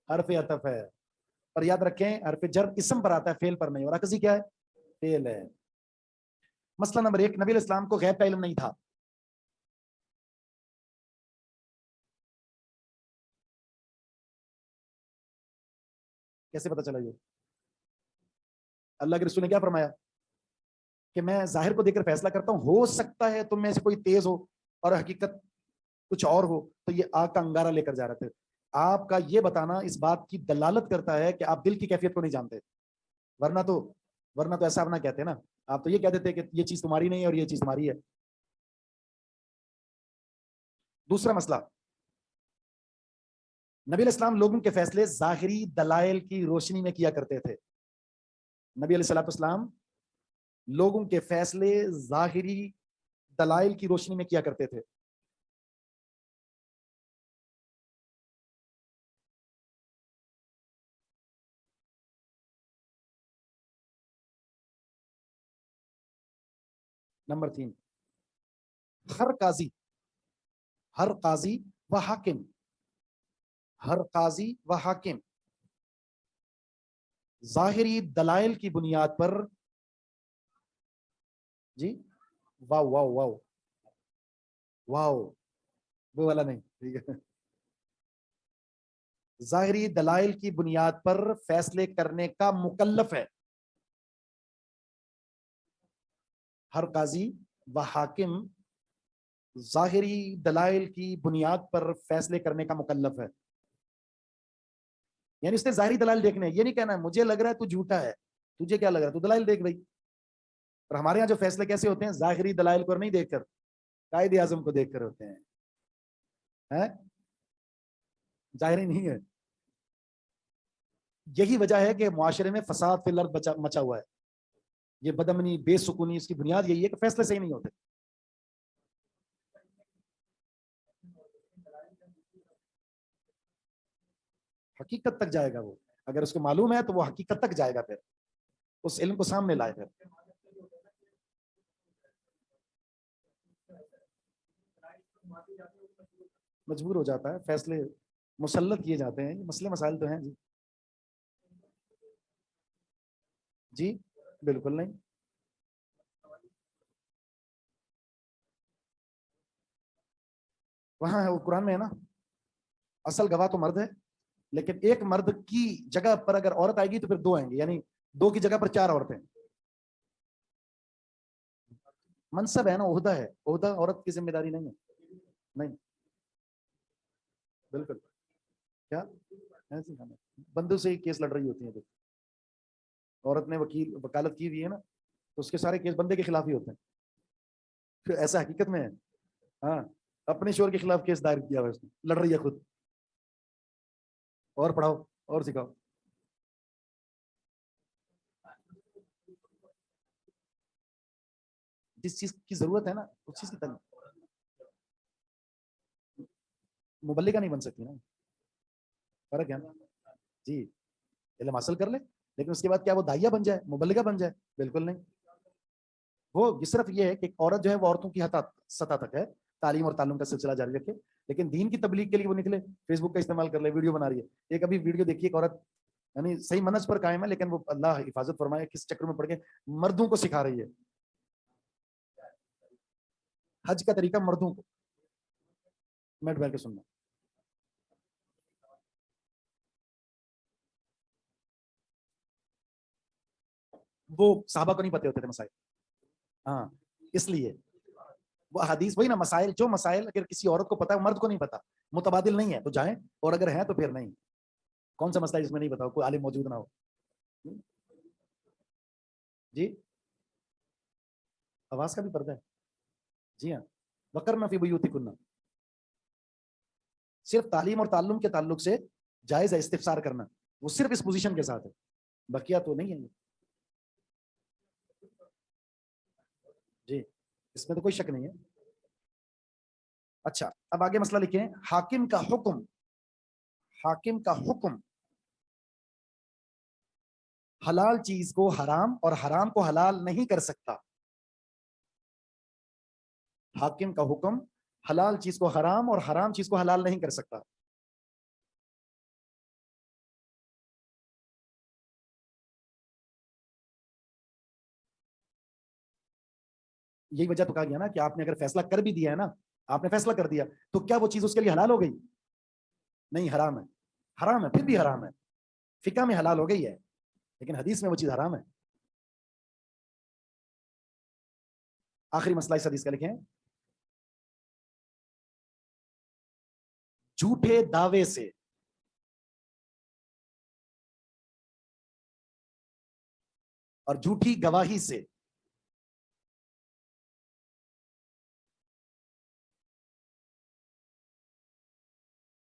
حرف عطف ہے. اور یاد رکھیں حرف جر اسم پر آتا ہے، فعل پر نہیں. اور اقضی کیا ہے؟ فعل ہے. مسئلہ نمبر 1، نبی علیہ السلام کو غیب کا علم نہیں تھا. کیسے پتا چلا؟ یہ اللہ کے رسول نے کیا فرمایا کہ میں ظاہر کو دیکھ کر فیصلہ کرتا ہوں، ہو سکتا ہے تم میں سے کوئی تیز ہو اور حقیقت کچھ اور ہو. تو یہ آگ کا انگارہ لے کر جا رہے تھے. آپ کا یہ بتانا اس بات کی دلالت کرتا ہے کہ آپ دل کی کیفیت کو نہیں جانتے. ورنہ تو ایسا آپ نہ کہتے نا آپ تو یہ کہہ دیتے کہ یہ چیز تمہاری نہیں ہے اور یہ چیز تمہاری ہے. دوسرا مسئلہ، نبی علیہ السلام لوگوں کے فیصلے ظاہری دلائل کی روشنی میں کیا کرتے تھے. نبی علیہ السلام لوگوں کے فیصلے ظاہری دلائل کی روشنی میں کیا کرتے تھے. نمبر 3، ہر قاضی و حاکم، ہر قاضی و حاکم ظاہری دلائل کی بنیاد پر، جی واو واو واو واو وہ والا نہیں، ٹھیک ہے، ظاہری دلائل کی بنیاد پر فیصلے کرنے کا مکلف ہے. ہر قاضی و حاکم ظاہری دلائل کی بنیاد پر فیصلے کرنے کا مکلف ہے. یعنی اس نے ظاہری دلائل دیکھنے، یہ نہیں کہنا مجھے لگ رہا ہے تو جھوٹا ہے، تجھے کیا لگ رہا ہے، تو دلائل دیکھ بھائی. اور ہمارے ہاں جو فیصلے کیسے ہوتے ہیں، ظاہری دلائل کو نہیں دیکھ کر، قائد اعظم کو دیکھ کر ہوتے ہیں. ظاہری نہیں ہے. یہی وجہ ہے کہ معاشرے میں فساد فی الارض مچا ہوا ہے. یہ بدامنی، بے سکونی، اس کی بنیاد یہی ہے کہ فیصلے صحیح نہیں ہوتے. حقیقت تک جائے گا وہ، اگر اس کو معلوم ہے تو وہ حقیقت تک جائے گا، پھر اس علم کو سامنے لائے. پھر مجبور ہو جاتا ہے، فیصلے مسلط کیے جاتے ہیں. مسئلے مسائل تو ہیں جی. جی بالکل نہیں. وہاں ہے، وہ قرآن میں ہے نا، اصل گواہ تو مرد ہے، لیکن ایک مرد کی جگہ پر اگر عورت آئے گی تو پھر 2 آئیں گے، یعنی 2 کی جگہ پر 4 عورتیں. منصب ہے نا، عہدہ ہے، عہدہ عورت کی ذمہ داری نہیں ہے. نہیں بالکل. کیا ایسی بندوں سے ہی کیس لڑ رہی ہوتی ہیں. عورت نے وکالت کی ہوئی ہے نا، تو اس کے سارے کیس بندے کے خلاف ہی ہوتے ہیں. پھر ایسا حقیقت میں ہے. ہاں، اپنے شوہر کے خلاف کیس دائر کیا ہوا ہے، اس نے لڑ رہی ہے خود. اور پڑھاؤ اور سکھاؤ. جس چیز کی ضرورت ہے نا اس چیز کی تعلیم مبلغہ نہیں بن سکتی نا. فرق ہے نا جی. علم حاصل کر لے، لیکن اس کے بعد کیا وہ داعیہ بن جائے، مبلغہ بن جائے؟ بالکل نہیں. وہ صرف یہ ہے کہ عورت جو ہے وہ عورتوں کی سطح تک ہے، تعلیم اور تعلم کا سلسلہ جاری رکھے، لیکن دین کی تبلیغ کے لیے وہ نکلے، فیس بک کا استعمال کر لے، ویڈیو بنا رہی ہے. ایک ابھی ویڈیو دیکھیے، ایک عورت یعنی صحیح منہج پر قائم ہے، لیکن وہ اللہ حفاظت فرمائے کس چکر میں پڑ کے مردوں کو سکھا رہی ہے حج کا طریقہ، مردوں کو. میں بیٹھ کے سننا. وہ صحابہ کو نہیں پتے ہوتے تھے مسائل. ہاں اس لیے وہ حدیث وہی نا، مسائل جو مسائل اگر کسی عورت کو پتا ہے مرد کو نہیں پتا، متبادل نہیں ہے تو جائیں، اور اگر ہیں تو پھر نہیں. کون سا مسئلہ جس میں نہیں بتاؤ، کوئی عالم موجود نہ ہو. جی آواز کا بھی پردہ ہے. جی ہاں، وقرن فی بیوتکن، صرف تعلیم اور تعلم کے تعلق سے جائز ہے استفسار کرنا، وہ صرف اس پوزیشن کے ساتھ ہے، بقیہ تو نہیں ہے. جی اس میں تو کوئی شک نہیں ہے. اچھا اب آگے مسئلہ لکھیں، حاکم کا حکم، حاکم کا حکم حلال چیز کو حرام اور حرام کو حلال نہیں کر سکتا. حاکم کا حکم حلال چیز کو حرام اور حرام چیز کو حلال نہیں کر سکتا. یہی وجہ تو کہا گیا نا کہ آپ نے اگر فیصلہ کر بھی دیا ہے نا، آپ نے فیصلہ کر دیا تو کیا وہ چیز اس کے لیے حلال ہو گئی؟ نہیں، حرام ہے. حرام ہے، پھر بھی حرام ہے. فقہ میں حلال ہو گئی ہے، لیکن حدیث میں وہ چیز حرام ہے. آخری مسئلہ اس حدیث کا لکھیں، جھوٹے دعوے سے اور جھوٹی گواہی سے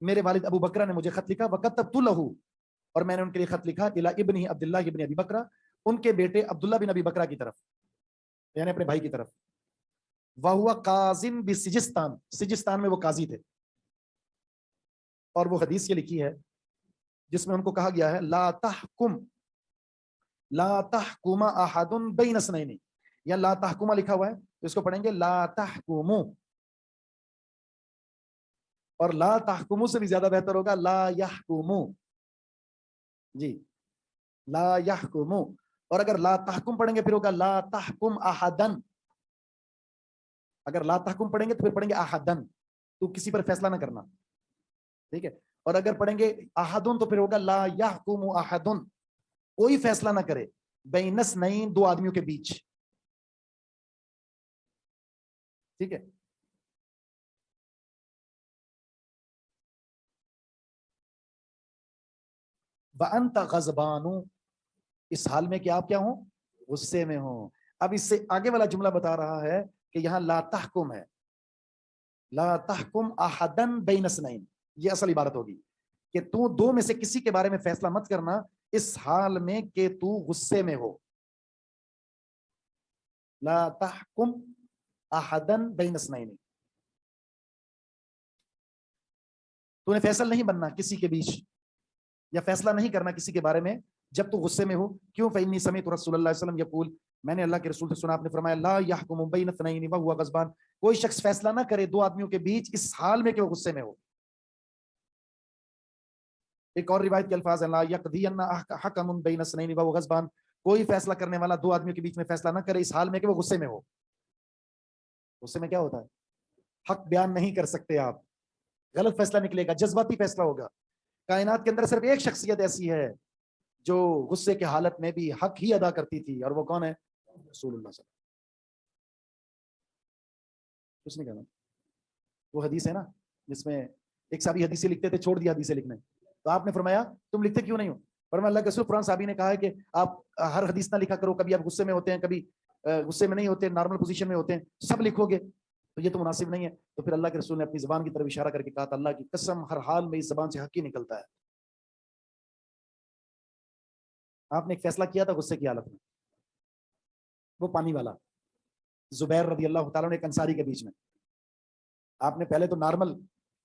میرے والد ابو بکرہ نے مجھے خط لکھا، وکتبت لہو، اور میں نے ان کے لیے خط لکھا، الی ابنہ عبداللہ ابن ابی بکرہ، ان کے بیٹے عبداللہ بن ابی بکرہ کی طرف، یعنی اپنے بھائی کی طرف، وہو قاضٍ بسجستان، سجستان میں وہ قاضی تھے، اور وہ حدیث یہ لکھی ہے جس میں ان کو کہا گیا ہے لا تحکم احد بین اثنین، یا لا تحکما لکھا ہوا ہے تو اس کو پڑھیں گے لا تحکمو، اور لا تحکمو سے بھی زیادہ بہتر ہوگا لا یحکمو، جی لا یحکمو، اور اگر لا تحکم پڑھیں گے پھر ہوگا لا تحکم احدن، اگر لا تحکم پڑھیں گے تو پھر پڑھیں گے احدن، تو کسی پر فیصلہ نہ کرنا، ٹھیک ہے، اور اگر پڑھیں گے احدن تو پھر ہوگا لا یحکم احدن، کوئی فیصلہ نہ کرے بین اثنین، دو آدمیوں کے بیچ، ٹھیک ہے۔ وَأَنْتَ غَضْبَانُ، اس حال میں کہ آپ کیا ہوں، غصے میں ہوں۔ اب اس سے آگے والا جملہ بتا رہا ہے کہ یہاں لا تحکم ہے، لا تحکم احدن بین اثنین، یہ اصل عبارت ہوگی کہ تو دو میں سے کسی کے بارے میں فیصلہ مت کرنا اس حال میں کہ تو غصے میں ہو، لا تحکم احدن بین اثنین، تو نے فیصل نہیں بننا کسی کے بیچ، یا فیصلہ نہیں کرنا کسی کے بارے میں جب تو غصے میں ہو، کیوں؟ فإنی سمعت رسول اللہ صلی اللہ علیہ وسلم یقول، میں نے اللہ کے رسول سے سنا، آپ نے فرمایا لا یحکم بین اثنین وهو غضبان، کوئی شخص فیصلہ نہ کرے دو آدمیوں کے بیچ اس حال میں کہ وہ غصے میں ہو۔ ایک اور روایت کے الفاظ ہیں لا یقضین حکم بین اثنین وهو غضبان، کوئی فیصلہ کرنے والا دو آدمیوں کے بیچ میں فیصلہ نہ کرے اس حال میں کہ وہ غصے میں ہو۔ غصے میں کیا ہوتا ہے؟ حق بیان نہیں کر سکتے آپ، غلط فیصلہ نکلے گا، جذباتی فیصلہ ہوگا۔ کائنات کے اندر صرف ایک شخصیت ایسی ہے جو غصے کے حالت میں بھی حق ہی ادا کرتی تھی، اور وہ کون ہے؟ رسول اللہ صلی اللہ علیہ وسلم۔ کچھ نہیں کہنا، وہ حدیث ہے نا جس میں ایک صحابی حدیثیں لکھتے تھے، چھوڑ دیا حدیثیں لکھنے، تو آپ نے فرمایا تم لکھتے کیوں نہیں ہو؟ فرمایا اللہ کے رسول، قرآن صحابی نے کہا ہے کہ آپ ہر حدیث نہ لکھا کرو، کبھی آپ غصے میں ہوتے ہیں، کبھی غصے میں نہیں ہوتے، نارمل پوزیشن میں ہوتے ہیں، سب لکھو گے تو یہ تو مناسب نہیں ہے۔ تو پھر اللہ کے رسول نے اپنی زبان کی طرف اشارہ کر کے کہا تھا اللہ کی قسم ہر حال میں اس زبان سے حق ہی نکلتا ہے۔ آپ نے ایک فیصلہ کیا تھا غصے کی حالت میں، وہ پانی والا زبیر رضی اللہ تعالیٰ نے ایک انصاری کے بیچ میں، آپ نے پہلے تو نارمل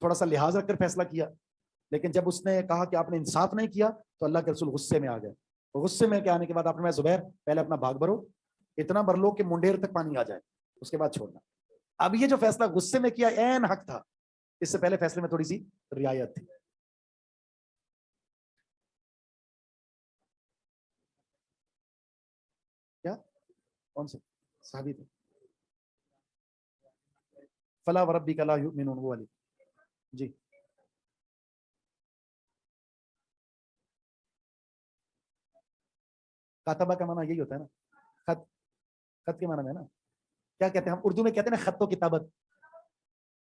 تھوڑا سا لحاظ رکھ کر فیصلہ کیا، لیکن جب اس نے کہا کہ آپ نے انصاف نہیں کیا تو اللہ کے رسول غصے میں آ گئے، غصے میں آنے کے بعد آپ نے زبیر پہلے اپنا بھاگ بھرو، اتنا بھر لو کہ منڈیر تک پانی آ جائے، اس کے بعد چھوڑنا۔ اب یہ جو فیصلہ غصے میں کیا عین حق تھا، اس سے پہلے فیصلے میں تھوڑی سی رعایت تھی۔ کیا کون سے صحابی تھے؟ فلا وربک لا یؤمنون، وہ والی، جی کاتبہ کا معنی یہی ہوتا ہے نا، خط، خط کے معنی میں نا، کیا کہتے ہیں ہم اردو میں کہتے ہیں نا خط و کتابت،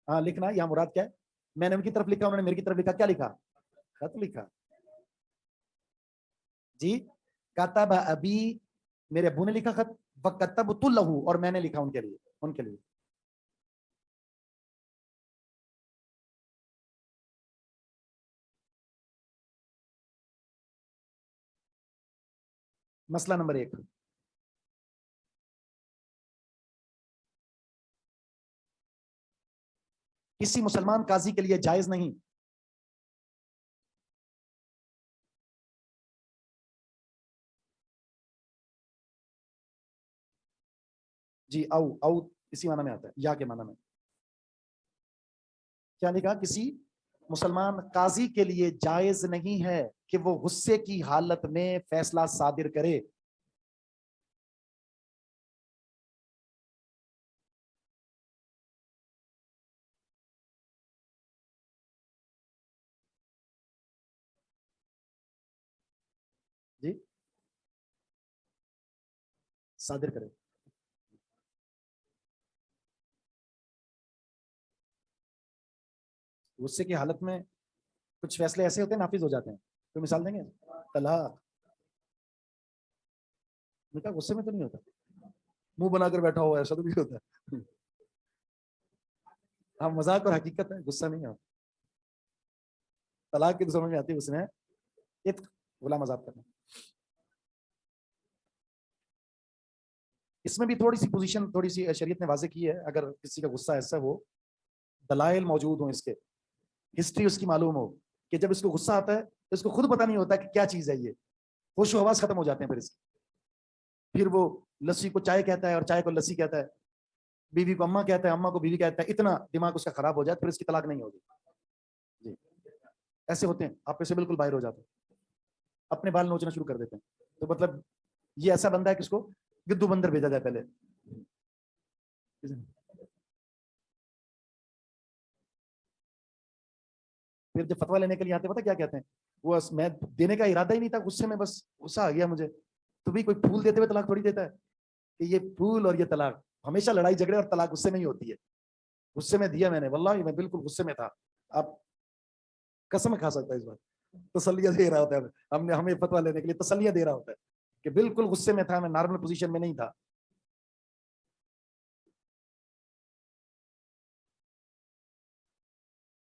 ہاں لکھنا، یہاں مراد کیا ہے؟ میں نے ان کی طرف لکھا، انہوں نے میری کی طرف لکھا، کیا لکھا؟ خط لکھا، جی کاتب ابی، میرے ابو نے لکھا خط، وکتبت لہو، اور میں نے لکھا ان کے لیے، ان کے لیے۔ مسئلہ نمبر 1، کسی مسلمان قاضی کے لیے جائز نہیں جی او اسی معنی میں آتا ہے، یا کے معنی میں، کیا لکھا؟ کسی مسلمان قاضی کے لیے جائز نہیں ہے کہ وہ غصے کی حالت میں فیصلہ صادر کرے۔ جی صادر کرے، غصے کی حالت میں کچھ فیصلے ایسے ہوتے ہیں نافذ ہو جاتے ہیں، کوئی مثال دیں گے؟ طلاق، بیٹا غصے میں تو نہیں ہوتا، منہ بنا کر بیٹھا ہوا ہے، ایسا تو نہیں ہوتا ہے، ہاں مذاق اور حقیقت ہے، غصہ نہیں ہے۔ طلاق کی تو سمجھ میں آتی ہے اس نے عتق غلام آزاد کرنا. اس میں بھی تھوڑی سی پوزیشن تھوڑی سی شریعت نے واضح کی ہے. اگر کسی کا غصہ ایسا ہو, دلائل موجود ہوں, اس کے ہسٹری اس کی معلوم ہو کہ جب اس کو غصہ آتا ہے تو اس کو خود پتہ نہیں ہوتا کہ کیا چیز ہے یہ, ہوش و حواس ختم ہو جاتے ہیں. پھر وہ لسی کو چائے کہتا ہے اور چائے کو لسی کہتا ہے, بیوی کو اماں کہتا ہے, اماں کو بیوی کہتا ہے. اتنا دماغ اس کا خراب ہو جائے پھر اس کی طلاق نہیں ہوگی. جی ایسے ہوتے ہیں, آپ سے بالکل باہر ہو جاتے ہیں, اپنے بال نوچنا شروع کر دیتے ہیں. تو مطلب یہ ایسا بندہ ہے کہ اس کو گدو بندر بھیجا جائے پہلے. پھر جب فتوا لینے کے لیے آتے پتہ کیا کہتے ہیں, وہ میں دینے کا ارادہ ہی نہیں تھا, غصے میں بس غصہ آ گیا مجھے. تو بھی کوئی پھول دیتے ہوئے طلاق تھوڑی دیتا ہے کہ یہ پھول اور یہ طلاق. ہمیشہ لڑائی جھگڑے اور طلاق غصے میں ہی ہوتی ہے. غصے میں دیا میں نے, واللہ میں بالکل غصے میں تھا. آپ قسم کھا سکتا ہے اس بات, تسلیہ دے رہا ہوتا ہے ہمیں فتوا لینے کے لیے تسلیہ دے رہا ہوتا ہے کہ بالکل غصے میں تھا, میں نارمل پوزیشن میں نہیں تھا.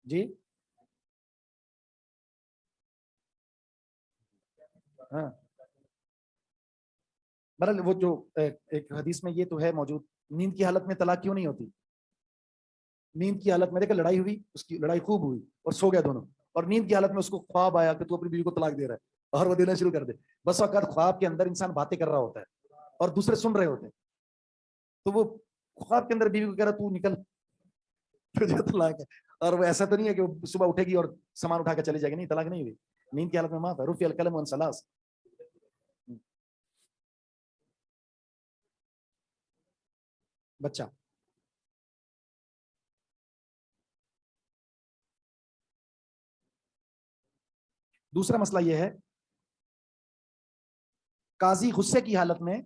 جی ہاں برحال وہ جو ایک حدیث میں یہ تو ہے موجود, نیند کی حالت میں طلاق کیوں نہیں ہوتی. نیند کی حالت میں دیکھا لڑائی ہوئی, اس کی لڑائی خوب ہوئی اور سو گیا دونوں, اور نیند کی حالت میں اس کو خواب آیا کہ تو اپنی بیوی کو طلاق دے رہا ہے اور وہ دینا شروع کر دے. بس اوقات خواب کے اندر انسان باتیں کر رہا ہوتا ہے اور دوسرے سن رہے ہوتے ہیں, تو وہ خواب کے اندر بیوی کو کہہ رہا تو نکل تجھے طلاق ہے. اور وہ ایسا تو نہیں ہے کہ وہ صبح اٹھے گی اور سامان اٹھا کے چلی جائے گی, نہیں, طلاق نہیں ہوئی. نیند کی حالت میں معاف ہے. رفع القلم عن ثلاث. بچہ دوسرا مسئلہ یہ ہے, قاضی غصے کی حالت میں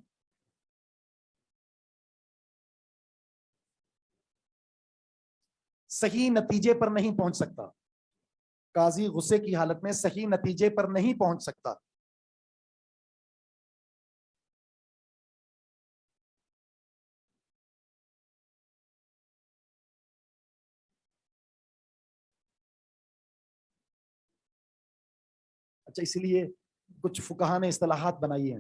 صحیح نتیجے پر نہیں پہنچ سکتا. قاضی غصے کی حالت میں صحیح نتیجے پر نہیں پہنچ سکتا. اچھا, اسی لیے کچھ فقہا نے اصطلاحات بنائی ہیں.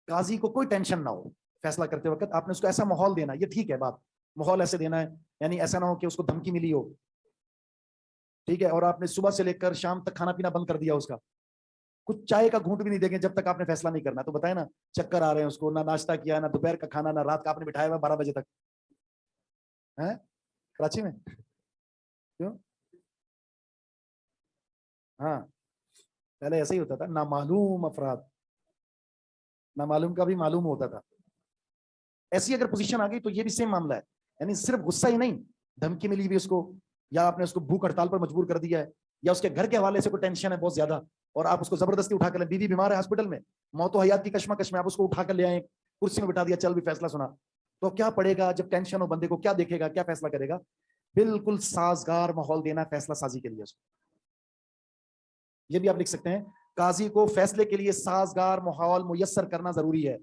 قاضی کو کوئی ٹینشن نہ ہو فیصلہ کرتے وقت, آپ نے اس کو ایسا ماحول دینا, یہ ٹھیک ہے بات, ماحول ایسے دینا ہے, یعنی ایسا نہ ہو کہ اس کو دھمکی ملی ہو, ٹھیک ہے, اور آپ نے صبح سے لے کر شام تک کھانا پینا بند کر دیا اس کا, کچھ چائے کا گھونٹ بھی نہیں دیں گے جب تک آپ نے فیصلہ نہیں کرنا. تو بتائیں نا, چکر آ رہے ہیں اس کو, نہ ناشتہ کیا, نہ دوپہر کا کھانا, نہ رات کا آپ نے بٹھایا ہوا 12 بجے تک. ہیں کراچی میں کیوں؟ ہاں پہلے ایسا ہی ہوتا تھا, نامعلوم افراد, نامعلوم کا بھی معلوم ہوتا تھا. ایسی اگر پوزیشن آ گئی تو یہ بھی سیم معاملہ ہے, یعنی صرف غصہ ہی نہیں, دھمکی ملی بھی اس کو, یا آپ نے اس کو بھوک ہڑتال پر مجبور کر دیا ہے, یا اس کے گھر کے حوالے سے کوئی ٹینشن ہے بہت زیادہ اور آپ اس کو زبردستی اٹھا کر لیں, بیوی بیمار ہے ہاسپٹل میں, موت و حیات کی کشمکش میں آپ اس کو اٹھا کر لے آئے, کرسی میں بٹھا دیا, چل بھی فیصلہ سنا, تو کیا پڑے گا جب ٹینشن ہو بندے کو, کیا دیکھے گا, کیا فیصلہ کرے گا. بالکل سازگار ماحول دینا فیصلہ سازی کے لیے. یہ بھی آپ لکھ سکتے ہیں, قاضی کو فیصلے کے لیے سازگار ماحول میسر کرنا ضروری ہے.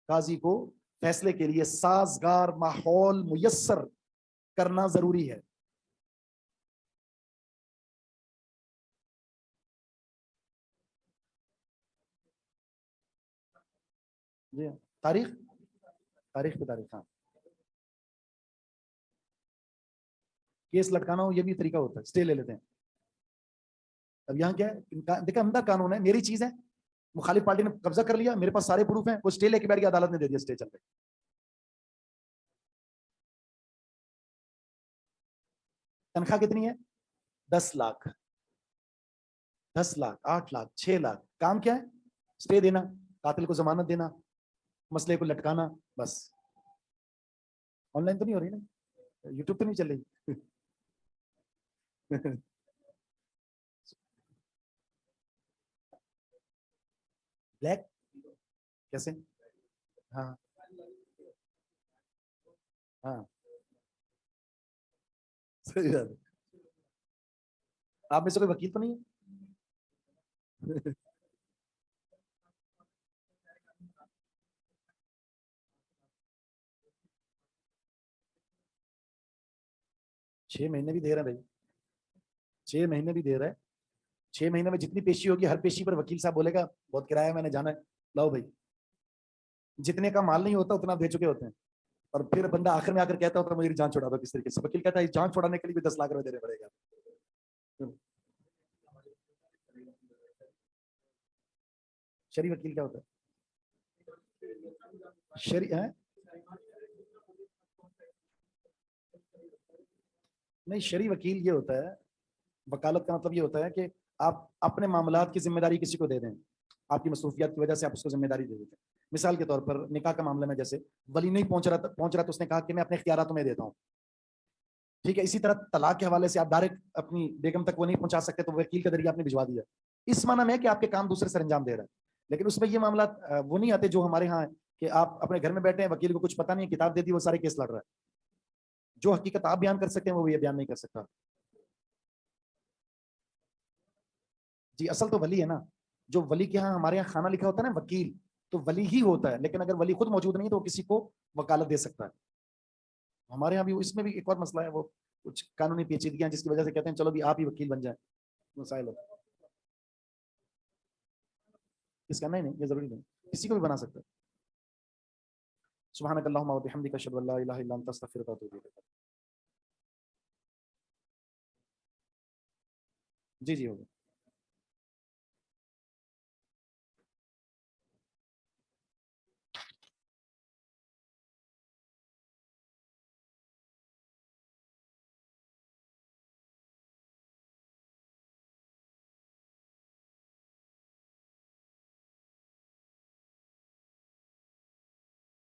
قاضی کو فیصلے کے لیے سازگار ماحول میسر کرنا ضروری ہے. جی تاریخ, تاریخ پہ تاریخ, ہاں کیس لٹکانا ہو یہ بھی طریقہ ہوتا ہے, اسٹے لے لیتے ہیں. اب یہاں کیا ہے, دیکھا عمدہ قانون ہے, میری چیز ہے, مخالف پارٹی نے قبضہ کر لیا, میرے پاس سارے پروف ہیں, وہ اسٹے لے کے بیٹھ گیا, عدالت نے دے دیا اسٹے, چل رہے. تنخواہ کتنی ہے؟ 10 لاکھ, 10 لاکھ, 8 لاکھ, 6 لاکھ. کام کیا ہے؟ اسٹے دینا, قاتل کو ضمانت دینا, مسئلے کو لٹکانا, بس. آن لائن تو نہیں ہو رہی نا, یوٹیوب تو نہیں چل رہی. بلیک کیسے؟ ہاں ہاں صحیح بات ہے. آپ میں سے کوئی وکیل تو نہیں ہے؟ 6 مہینے بھی دے رہے ہیں بھائی. 6 مہینے بھی دے رہا ہے, 6 مہینے میں جتنی پیشی ہوگی ہر پیشی پر وکیل صاحب بولے گا بہت کرایہ میں نے جانا ہے, لاؤ بھائی. جتنے کا مال نہیں ہوتا اتنا دے چکے ہوتے ہیں, اور پھر بندہ آخر میں آ کر کہتا ہوتا ہے میری جان چھوڑا دو. کس طریقے سے وکیل کہتا ہے جان چھوڑانے کے لیے بھی 10 لاکھ روپے دینے پڑے گا. شرعی وکیل کیا ہوتا ہے؟ نہیں, شرعی وکیل یہ ہوتا ہے, وکالت کا مطلب یہ ہوتا ہے کہ آپ اپنے معاملات کی ذمہ داری کسی کو دے دیں, آپ کی مصروفیات کی وجہ سے آپ اس کو ذمہ داری دے دیتے ہیں. مثال کے طور پر نکاح کا معاملہ میں جیسے ولی نہیں پہنچ رہا تو اس نے کہا کہ میں اپنے اختیارات تمہیں دیتا ہوں, ٹھیک ہے. اسی طرح طلاق کے حوالے سے آپ ڈائریکٹ اپنی بیگم تک وہ نہیں پہنچا سکتے تو وکیل کے ذریعے آپ نے بھجوا دیا. اس معنی میں کہ آپ کے کام دوسرے سے انجام دے رہا ہے, لیکن اس میں یہ معاملات وہ نہیں آتے جو ہمارے ہاں ہیں کہ آپ اپنے گھر میں بیٹھے ہیں, وکیل کو کچھ پتا نہیں, کتاب دے دی, وہ سارے کیس لڑ رہا ہے. جو حقیقت آپ بیان کر سکتے ہیں وہ یہ بیان نہیں کر سکتا. جی اصل تو ولی ہے نا, جو ولی کے ہاں ہمارے یہاں خانہ لکھا ہوتا ہے نا وکیل, تو ولی ہی ہوتا ہے, لیکن اگر ولی خود موجود نہیں تو وہ کسی کو وکالت دے سکتا ہے. ہمارے یہاں بھی اس میں بھی ایک اور مسئلہ ہے, وہ کچھ قانونی پیچیدگیاں جس کی وجہ سے کہتے ہیں چلو بھی آپ ہی وکیل بن جائیں. مسائل ہوتا ہے اس کا, نہیں یہ ضروری نہیں, کسی کو بھی بنا سکتا ہے. سبحانک اللہم و بحمدک اشہد ان لا الہ الا انت استغفرک و اتوب الیک. جی ہوگا.